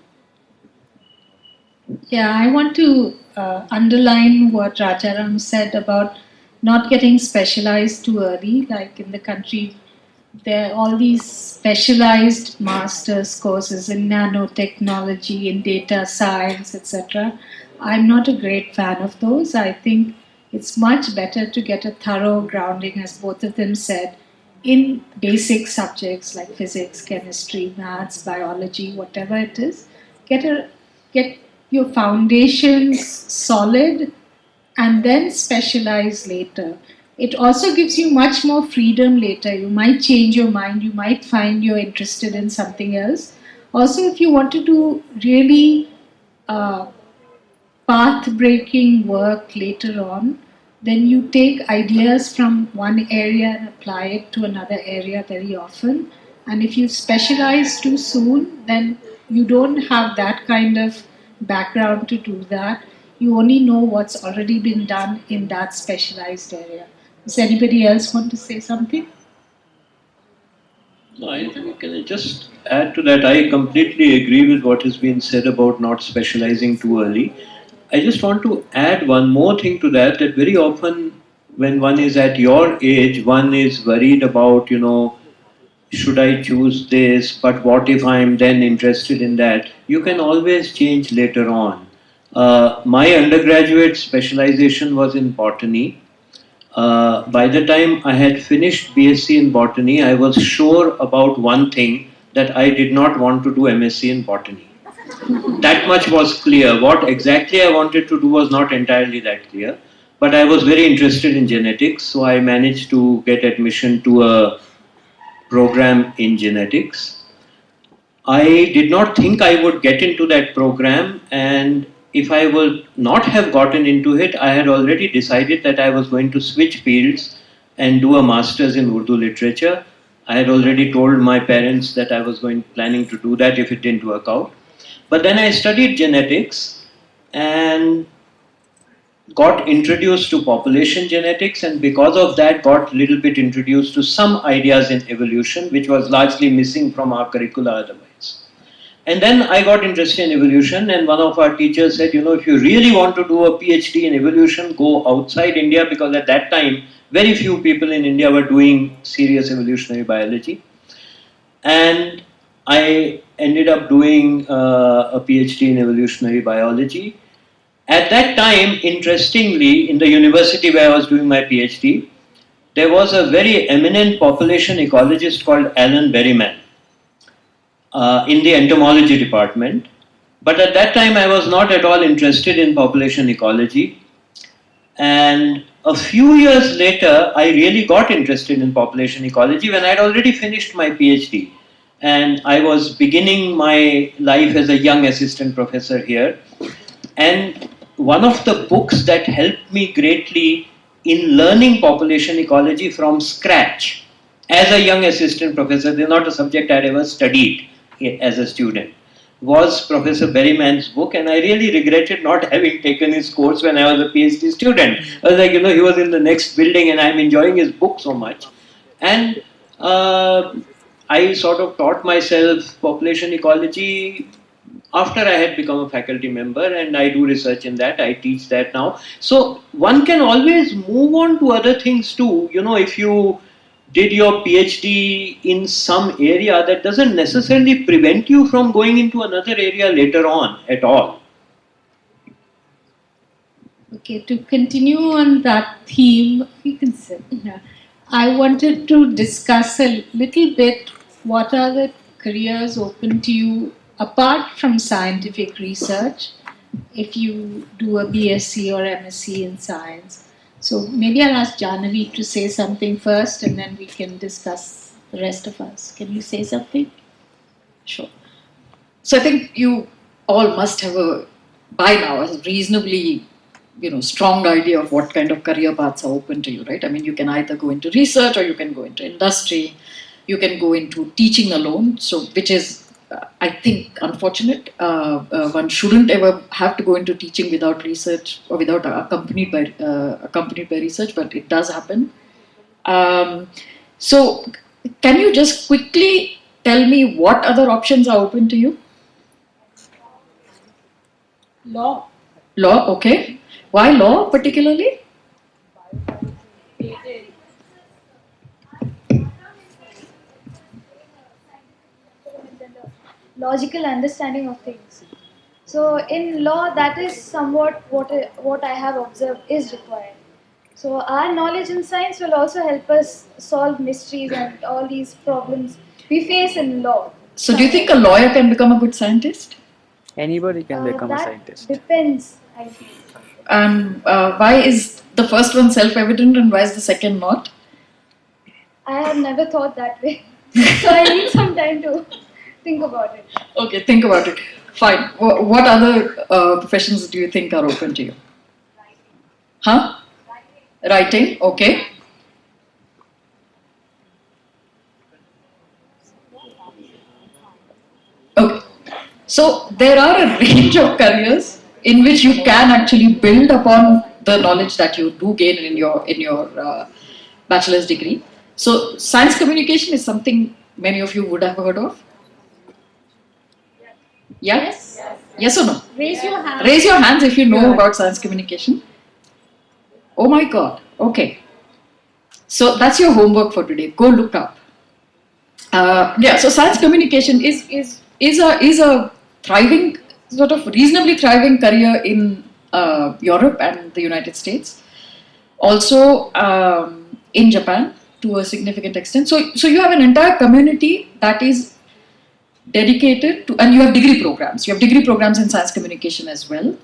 Yeah, I want to underline what Rajaram said about not getting specialized too early. Like in the country, there are all these specialized master's courses in nanotechnology, in data science, etc. I'm not a great fan of those. I think it's much better to get a thorough grounding, as both of them said, in basic subjects like physics, chemistry, maths, biology, whatever it is. Get your foundations solid and then specialize later. It also gives you much more freedom later. You might change your mind, you might find you're interested in something else. Also, if you want to do really path-breaking work later on, then you take ideas from one area and apply it to another area very often. And if you specialize too soon, then you don't have that kind of background to do that. You only know what's already been done in that specialized area. Does anybody else want to say something? No, I think can I just add to that? I completely agree with what has been said about not specializing too early. I just want to add one more thing to that, that very often when one is at your age, one is worried about, should I choose this, but what if I'm then interested in that? You can always change later on. My undergraduate specialization was in botany. By the time I had finished BSc in botany, I was sure about one thing, that I did not want to do MSc in botany. That much was clear. What exactly I wanted to do was not entirely that clear, but I was very interested in genetics, so I managed to get admission to a program in genetics. I did not think I would get into that program, and if I would not have gotten into it, I had already decided that I was going to switch fields and do a master's in Urdu literature. I had already told my parents that I was planning to do that if it didn't work out. But then I studied genetics and got introduced to population genetics, and because of that got a little bit introduced to some ideas in evolution, which was largely missing from our curricula otherwise. And then I got interested in evolution, and one of our teachers said, if you really want to do a PhD in evolution, go outside India, because at that time very few people in India were doing serious evolutionary biology. And I ended up doing a PhD in evolutionary biology. At that time, interestingly, in the university where I was doing my PhD, there was a very eminent population ecologist called Alan Berryman. in the entomology department. But at that time, I was not at all interested in population ecology. And a few years later, I really got interested in population ecology when I had already finished my PhD. And I was beginning my life as a young assistant professor here. And one of the books that helped me greatly in learning population ecology from scratch as a young assistant professor, this is not a subject I had ever studied as a student, was Professor Berryman's book, and I really regretted not having taken his course when I was a PhD student. I was like, he was in the next building and I'm enjoying his book so much. And I sort of taught myself population ecology after I had become a faculty member, and I do research in that, I teach that now. So one can always move on to other things too. If you did your PhD in some area, that doesn't necessarily prevent you from going into another area later on at all. Okay, to continue on that theme, you can sit. I wanted to discuss a little bit what are the careers open to you apart from scientific research if you do a BSc or MSc in science. So maybe I'll ask Jahnavi to say something first and then we can discuss the rest of us. Can you say something? Sure. So I think you all must have by now a reasonably strong idea of what kind of career paths are open to you, right? I mean, you can either go into research or you can go into industry, you can go into teaching alone, so which is I think unfortunate. One shouldn't ever have to go into teaching without research or without accompanied by research, but it does happen. So can you just quickly tell me what other options are open to you? Law. Law, okay. Why law particularly? Logical understanding of things. So in law, that is somewhat what I have observed is required. So our knowledge in science will also help us solve mysteries and all these problems we face in law. So do you think a lawyer can become a good scientist? Anybody can become a that scientist. Depends, I feel. And why is the first one self-evident and why is the second not? I have never thought that way. So I need some time to think about it. Okay, think about it. Fine. What other professions do you think are open to you? Huh? Writing, okay. Okay. So there are a range of careers in which you can actually build upon the knowledge that you do gain in your bachelor's degree. So science communication is something many of you would have heard of. Yeah? Yes. Yes or no? Raise your hand. Raise your hands if you know about science communication. Oh my God. Okay. So that's your homework for today. Go look up. So science communication is a thriving, sort of reasonably thriving career in Europe and the United States. Also in Japan to a significant extent. So you have an entire community that is dedicated to, and you have degree programs. You have degree programs in science communication as well,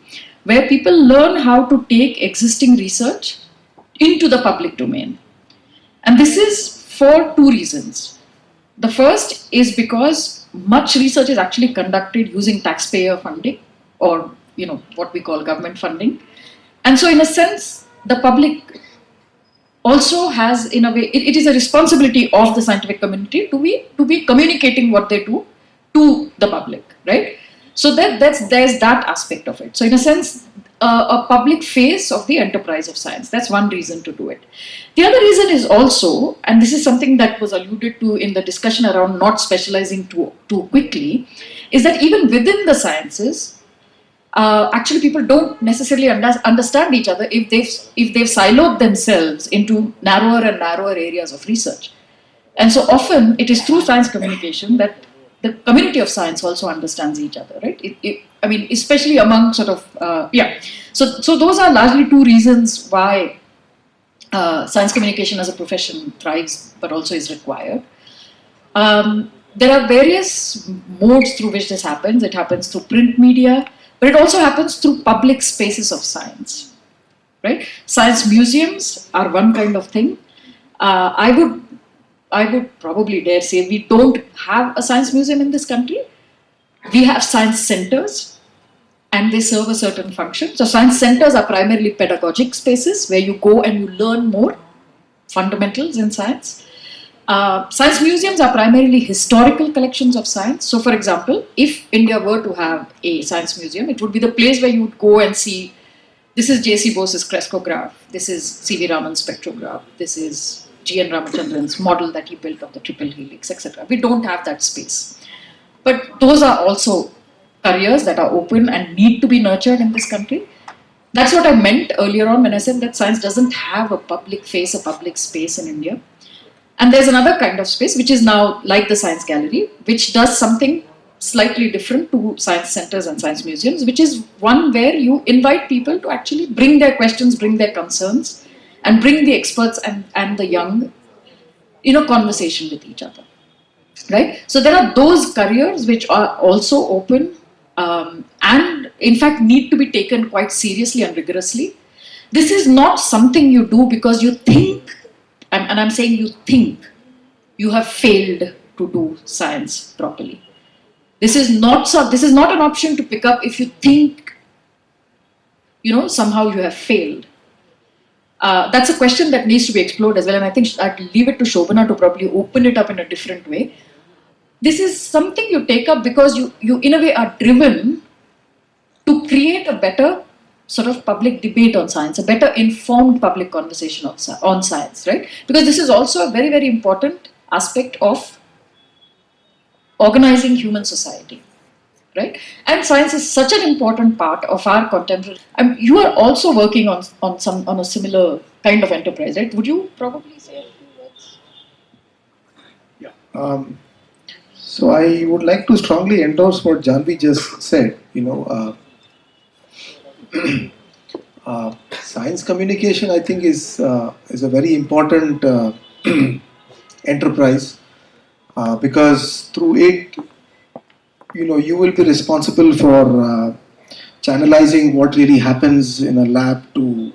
where people learn how to take existing research into the public domain. And this is for two reasons. The first is because much research is actually conducted using taxpayer funding, or what we call government funding. And so in a sense, the public also has, in a way, it is a responsibility of the scientific community to be communicating what they do to the public, right? So there's that aspect of it. So in a sense, a public face of the enterprise of science. That's one reason to do it. The other reason is also, and this is something that was alluded to in the discussion around not specializing too quickly, is that even within the sciences, actually people don't necessarily understand each other if they've siloed themselves into narrower and narrower areas of research. And so often it is through science communication that the community of science also understands each other, right? I mean, especially among sort of, So those are largely two reasons why science communication as a profession thrives, but also is required. there are various modes through which this happens. It happens through print media, but it also happens through public spaces of science, right? Science museums are one kind of thing. I would probably dare say we don't have a science museum in this country. We have science centers, and they serve a certain function. So science centers are primarily pedagogic spaces where you go and you learn more fundamentals in science. Science museums are primarily historical collections of science. So for example, if India were to have a science museum, it would be the place where you would go and see, this is J.C. Bose's crescograph, this is C.V. Raman's spectrograph, this is G.N. Ramachandran's model that he built of the triple helix, etc. We don't have that space. But those are also careers that are open and need to be nurtured in this country. That's what I meant earlier on when I said that science doesn't have a public face, a public space in India. And there's another kind of space which is now like the Science Gallery, which does something slightly different to science centers and science museums, which is one where you invite people to actually bring their questions, bring their concerns, and bring the experts and the young in a conversation with each other. Right? So there are those careers which are also open and in fact need to be taken quite seriously and rigorously. This is not something you do because you think, and I'm saying you think, you have failed to do science properly. This is not an option to pick up if you think, somehow you have failed. That's a question that needs to be explored as well, and I think I'd leave it to Shobana to probably open it up in a different way. This is something you take up because you in a way are driven to create a better sort of public debate on science, a better informed public conversation on science, right? Because this is also a very, very important aspect of organizing human society, right? And science is such an important part of our contemporary. You are also working on a similar kind of enterprise, right? Would you probably say a few words? Yeah. So I would like to strongly endorse what Janvi just said. Science communication, I think, is a very important enterprise because through it, you will be responsible for channelizing what really happens in a lab to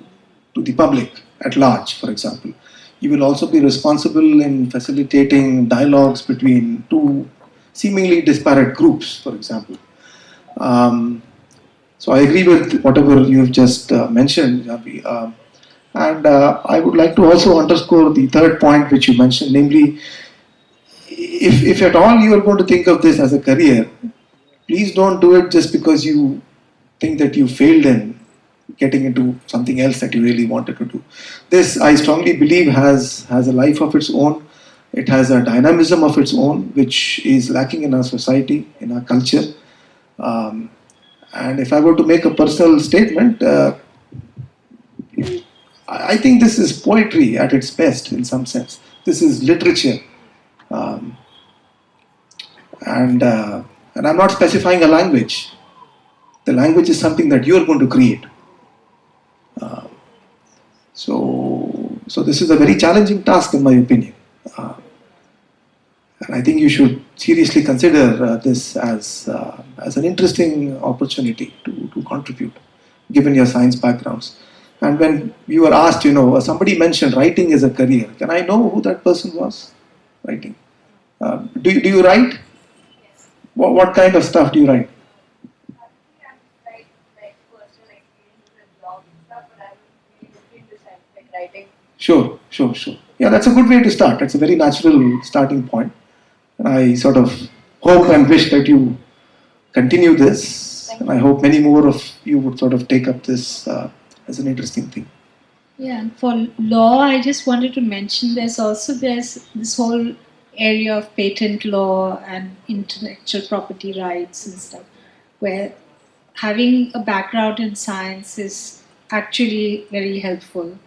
the public at large, for example. You will also be responsible in facilitating dialogues between two seemingly disparate groups, for example. So I agree with whatever you've just mentioned, Janvi. And I would like to also underscore the third point which you mentioned, namely, if at all you are going to think of this as a career, please don't do it just because you think that you failed in getting into something else that you really wanted to do. This, I strongly believe, has a life of its own. It has a dynamism of its own, which is lacking in our society, in our culture. And if I were to make a personal statement, I think this is poetry at its best, in some sense. This is literature. And I'm not specifying a language. The language is something that you're going to create. So this is a very challenging task, in my opinion. And I think you should seriously consider this as an interesting opportunity to contribute, given your science backgrounds. And when you were asked, somebody mentioned writing is a career. Can I know who that person was? Writing. Do you write? What kind of stuff do you write? Sure. Yeah, that's a good way to start. That's a very natural starting point. And I sort of hope and wish that you continue this. And I hope many more of you would sort of take up this as an interesting thing. Yeah, and for law, I just wanted to mention there's this whole area of patent law and intellectual property rights and stuff, where having a background in science is actually very helpful.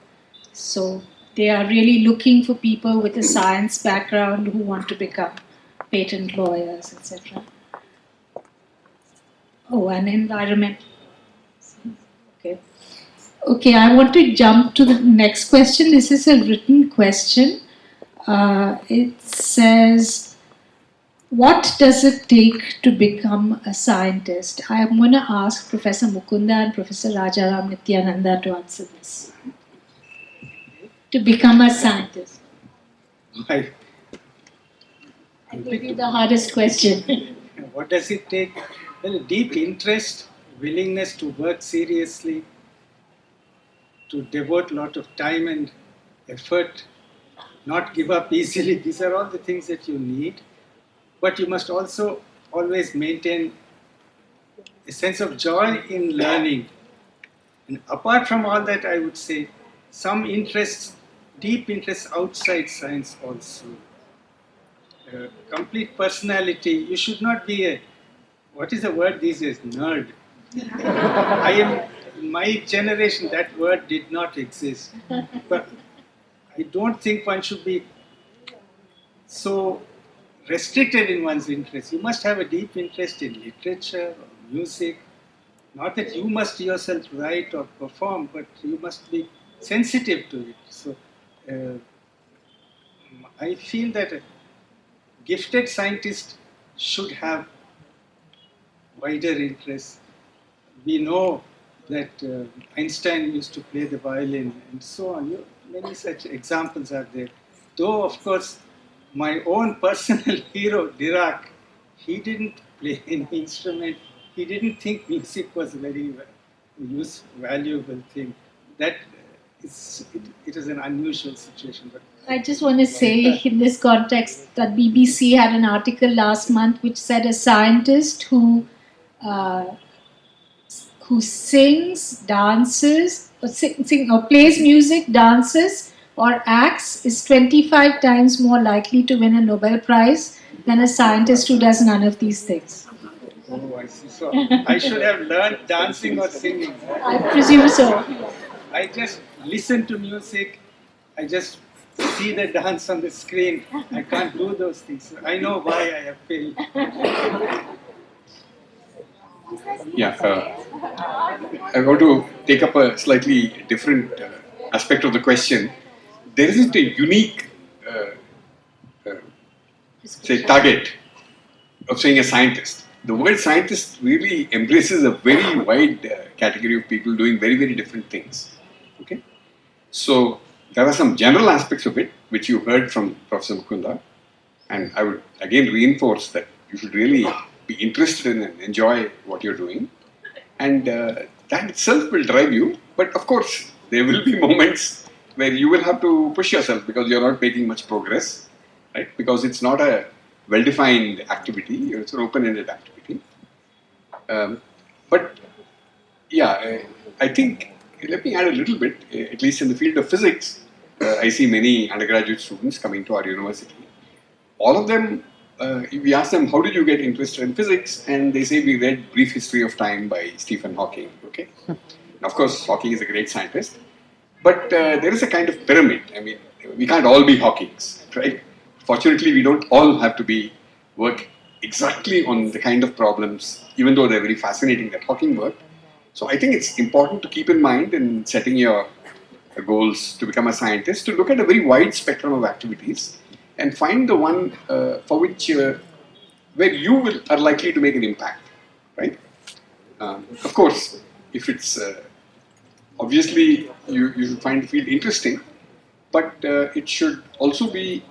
So they are really looking for people with a science background who want to become patent lawyers, etc. Oh, and environment. Okay, I want to jump to the next question. This is a written question. It says, What does it take to become a scientist? I am going to ask Professor Mukunda and Professor Rajaram Nityananda to answer this. To become a scientist. I Give you the hardest question. What does it take? Well, deep interest, willingness to work seriously, to devote a lot of time and effort, not give up easily. These are all the things that you need. But you must also always maintain a sense of joy in learning. And apart from all that, I would say some interests, deep interests outside science also. Complete personality. You should not be a, what is the word these days? Nerd. I am, in my generation, that word did not exist. But I don't think one should be so restricted in one's interest. You must have a deep interest in literature or music. Not that you must yourself write or perform, but you must be sensitive to it. So I feel that a gifted scientist should have wider interests. We know that Einstein used to play the violin and so on. Many such examples are there. Though, of course, my own personal hero, Dirac, he didn't play any instrument. He didn't think music was a very valuable thing. That it is an unusual situation. But I just want to say in this context that BBC had an article last month which said a scientist who sings, dances, or plays music, dances, or acts is 25 times more likely to win a Nobel Prize than a scientist who does none of these things. oh, I see. So I should have learned dancing or singing. I presume so. I just listen to music. I just see the dance on the screen. I can't do those things. I know why I have failed. Yeah, I want to take up a slightly different aspect of the question. There isn't a unique, say, target of saying a scientist. The word scientist really embraces a very wide category of people doing very, very different things. Okay, so there are some general aspects of it which you heard from Professor Mukunda, and I would again reinforce that you should really be interested in and enjoy what you're doing, and that itself will drive you. But of course, there will be moments where you will have to push yourself because you're not making much progress, right? Because it's not a well-defined activity; it's an open-ended activity. But yeah, I think, let me add a little bit, at least in the field of physics, I see many undergraduate students coming to our university. All of them, we ask them, how did you get interested in physics? And they say, we read Brief History of Time by Stephen Hawking. Okay. Of course, Hawking is a great scientist. But there is a kind of pyramid. I mean, we can't all be Hawkings, right? Fortunately, we don't all have to work exactly on the kind of problems, even though they're very fascinating that Hawking worked. So I think it's important to keep in mind in setting your goals to become a scientist, to look at a very wide spectrum of activities and find the one for which, where you are likely to make an impact, right? Of course, if it's, obviously you should find the field interesting, but it should also be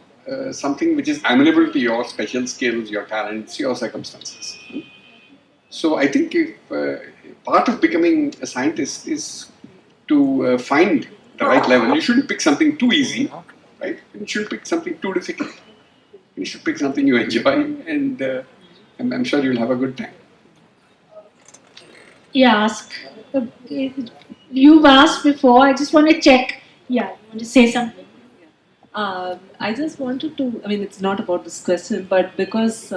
something which is amenable to your special skills, your talents, your circumstances. So I think if part of becoming a scientist is to find the right level. You shouldn't pick something too easy, right? You shouldn't pick something too difficult. You should pick something you enjoy, and I'm sure you'll have a good time. Yeah, ask. You've asked before. I just want to check. Yeah, you want to say something? I just wanted to, I mean, it's not about this question, but because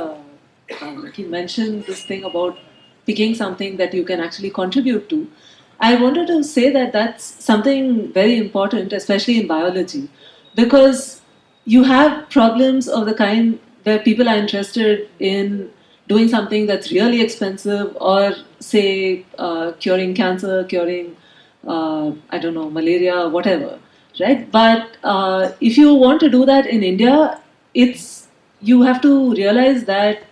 he mentioned this thing about picking something that you can actually contribute to, I wanted to say that that's something very important, especially in biology, because you have problems of the kind where people are interested in doing something that's really expensive, or say curing cancer, curing, I don't know, malaria, whatever, right? But if you want to do that in India, it's you have to realize that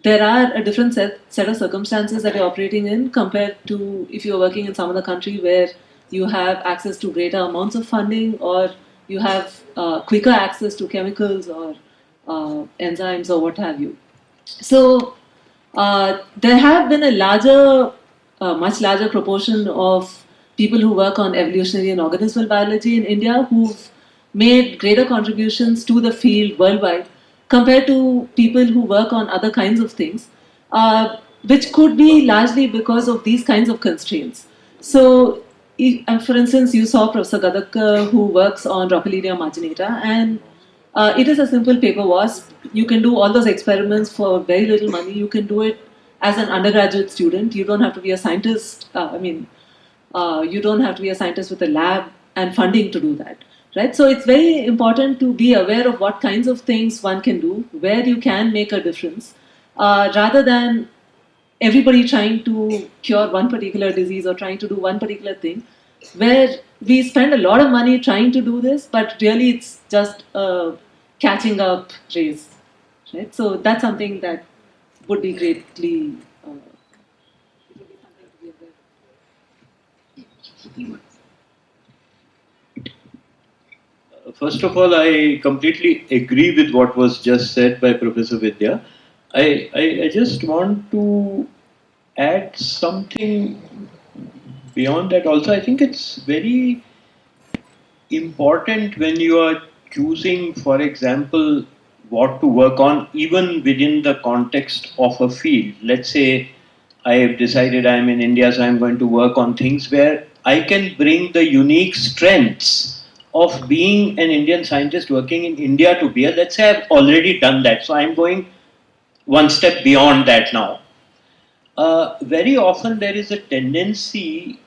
there are a different set of circumstances that you're operating in compared to if you're working in some other country where you have access to greater amounts of funding, or you have quicker access to chemicals or enzymes or what have you. So there have been much larger proportion of people who work on evolutionary and organismal biology in India who've made greater contributions to the field worldwide compared to people who work on other kinds of things, which could be largely because of these kinds of constraints. So, for instance, you saw Professor Gadagkar who works on Rhophilidia marginata, and it is a simple paper wasp. You can do all those experiments for very little money. You can do it as an undergraduate student. You don't have to be a scientist. You don't have to be a scientist with a lab and funding to do that. Right? So it's very important to be aware of what kinds of things one can do, where you can make a difference, rather than everybody trying to cure one particular disease or trying to do one particular thing, where we spend a lot of money trying to do this, but really it's just a catching up race. Right? So that's something that would be greatly. First of all, I completely agree with what was just said by Professor Vidya. I just want to add something beyond that also. I think it's very important when you are choosing, for example, what to work on, even within the context of a field. Let's say I have decided I'm in India, so I'm going to work on things where I can bring the unique strengths of being an Indian scientist working in India to bear. Let's say I've already done that, so I'm going one step beyond that now. Very often there is a tendency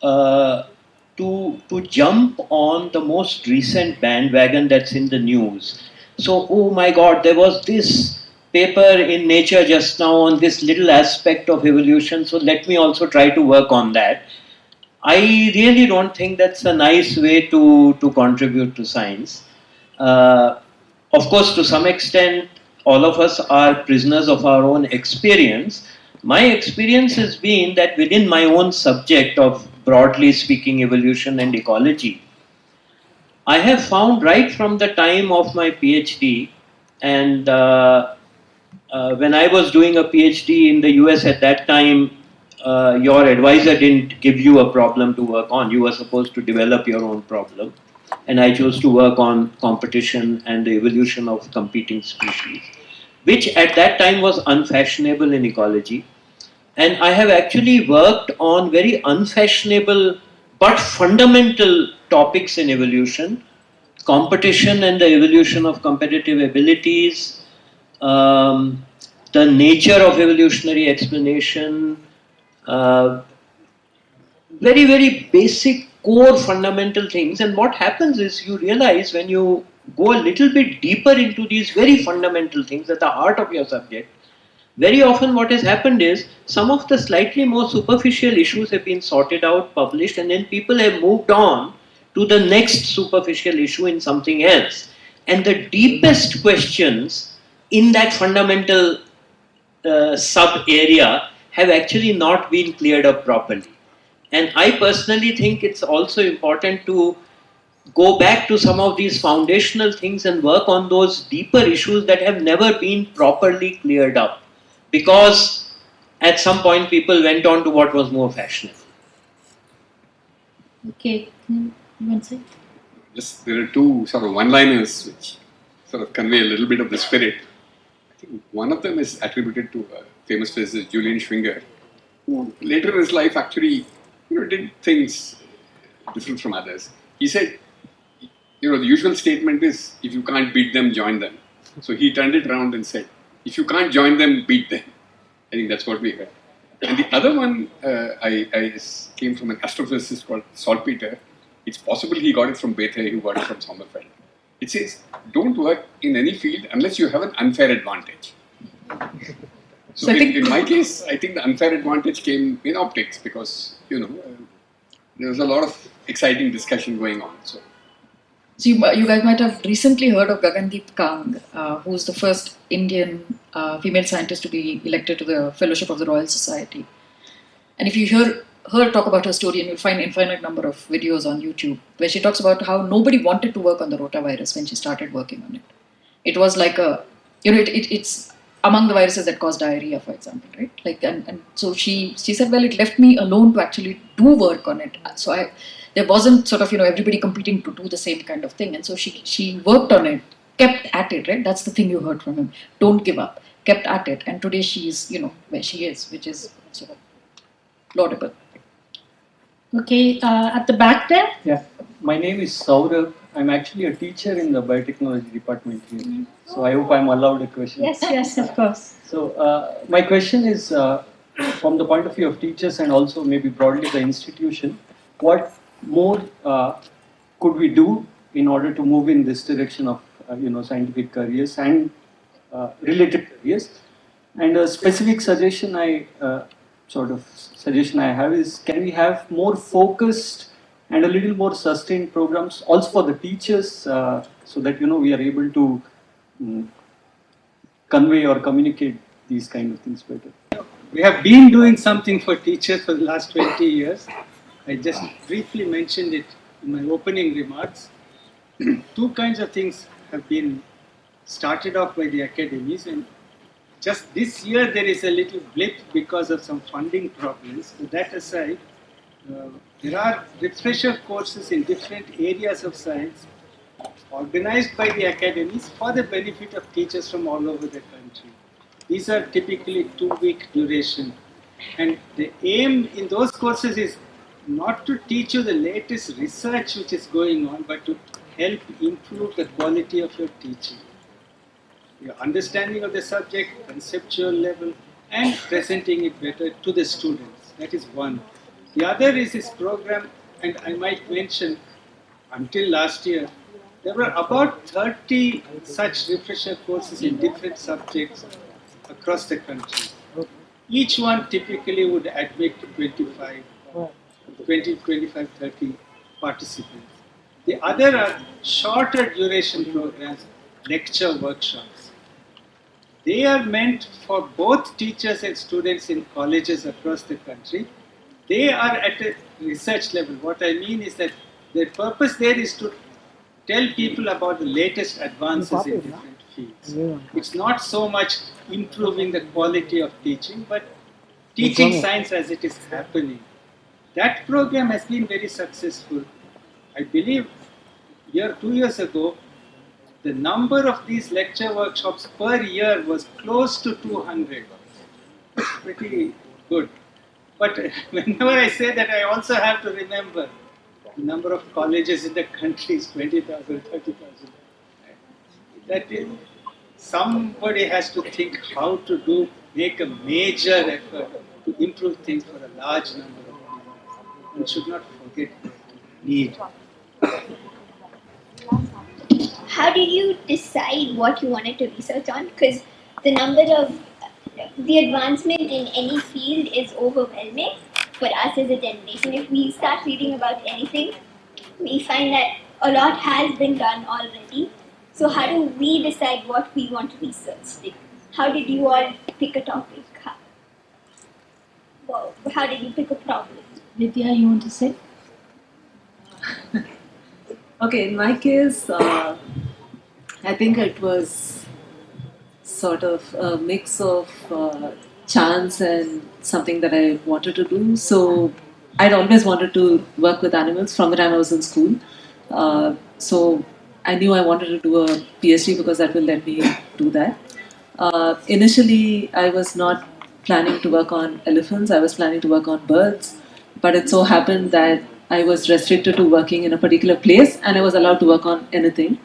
to jump on the most recent bandwagon that's in the news. So, oh my God, there was this paper in Nature just now on this little aspect of evolution, so let me also try to work on that. I really don't think that's a nice way to contribute to science. Of course, to some extent, all of us are prisoners of our own experience. My experience has been that within my own subject of, broadly speaking, evolution and ecology, I have found right from the time of my PhD, and when I was doing a PhD in the US at that time, your advisor didn't give you a problem to work on. You were supposed to develop your own problem. And I chose to work on competition and the evolution of competing species, which at that time was unfashionable in ecology. And I have actually worked on very unfashionable but fundamental topics in evolution: competition and the evolution of competitive abilities, the nature of evolutionary explanation, very, very basic core fundamental things. And what happens is you realize when you go a little bit deeper into these very fundamental things at the heart of your subject, very often what has happened is some of the slightly more superficial issues have been sorted out, published, and then people have moved on to the next superficial issue in something else. And the deepest questions in that fundamental sub-area have actually not been cleared up properly. And I personally think it's also important to go back to some of these foundational things and work on those deeper issues that have never been properly cleared up, because at some point people went on to what was more fashionable. Okay, you want to say? Just there are two sort of one-liners which sort of convey a little bit of the spirit. I think one of them is attributed to a famous physicist, Julian Schwinger, who later in his life actually did things different from others. He said, the usual statement is, if you can't beat them, join them. So he turned it around and said, if you can't join them, beat them. I think that's what we heard. And the other one I came from an astrophysicist called Saltpeter. It's possible he got it from Bethe, who got it from Sommerfeld. It says, don't work in any field unless you have an unfair advantage. So in my case, I think the unfair advantage came in optics because, there was a lot of exciting discussion going on. So So you guys might have recently heard of Gagandeep Kang, who's the first Indian female scientist to be elected to the Fellowship of the Royal Society. And if you hear her talk about her story, and you'll find infinite number of videos on YouTube where she talks about how nobody wanted to work on the rotavirus when she started working on it. It was like it's among the viruses that cause diarrhea, for example, right? Like, and so she said, well, it left me alone to actually do work on it. So there wasn't sort of, everybody competing to do the same kind of thing. And so she worked on it, kept at it, right? That's the thing you heard from him. Don't give up, kept at it. And today she's, where she is, which is sort of laudable. Okay, at the back there. Yeah, my name is Saurabh. I'm actually a teacher in the biotechnology department here. So I hope I'm allowed a question. Yes, of course. So my question is from the point of view of teachers and also maybe broadly the institution, what more could we do in order to move in this direction of scientific careers and related careers? And a specific suggestion I have is, can we have more focused and a little more sustained programs also for the teachers so that we are able to convey or communicate these kind of things better? We have been doing something for teachers for the last 20 years. I just briefly mentioned it in my opening remarks. Two kinds of things have been started off by the academies, and just this year there is a little blip because of some funding problems. So that aside, there are refresher courses in different areas of science organized by the academies for the benefit of teachers from all over the country. These are typically 2-week duration, and the aim in those courses is not to teach you the latest research which is going on, but to help improve the quality of your teaching, your understanding of the subject, conceptual level, and presenting it better to the students. That is one. The other is this program, and I might mention, until last year, there were about 30 such refresher courses in different subjects across the country. Each one typically would admit 25, 30 participants. The other are shorter duration programs, lecture workshops. They are meant for both teachers and students in colleges across the country. They are at a research level. What I mean is that their purpose there is to tell people about the latest advances in different fields. It's not so much improving the quality of teaching, but teaching science as it is happening. That program has been very successful. I believe 2 years ago, the number of these lecture workshops per year was close to 200. Pretty good. But whenever I say that, I also have to remember the number of colleges in the country is 20,000, 30,000. That is, somebody has to think how to make a major effort to improve things for a large number of people. We should not forget need. How did you decide what you wanted to research on? Because the advancement in any field is overwhelming for us as a generation. If we start reading about anything, we find that a lot has been done already. So how do we decide what we want to research? How did you all pick a topic? How did you pick a problem? Vidya, you want to say? Okay, in my case, I think it was sort of a mix of chance and something that I wanted to do. So I'd always wanted to work with animals from the time I was in school. So I knew I wanted to do a PhD because that will let me do that. Initially, I was not planning to work on elephants. I was planning to work on birds. But it so happened that I was restricted to working in a particular place and I was allowed to work on anything.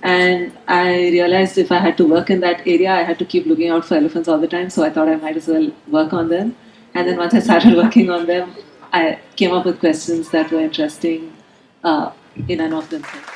And I realized if I had to work in that area, I had to keep looking out for elephants all the time. So I thought I might as well work on them. And then once I started working on them, I came up with questions that were interesting in and of themselves.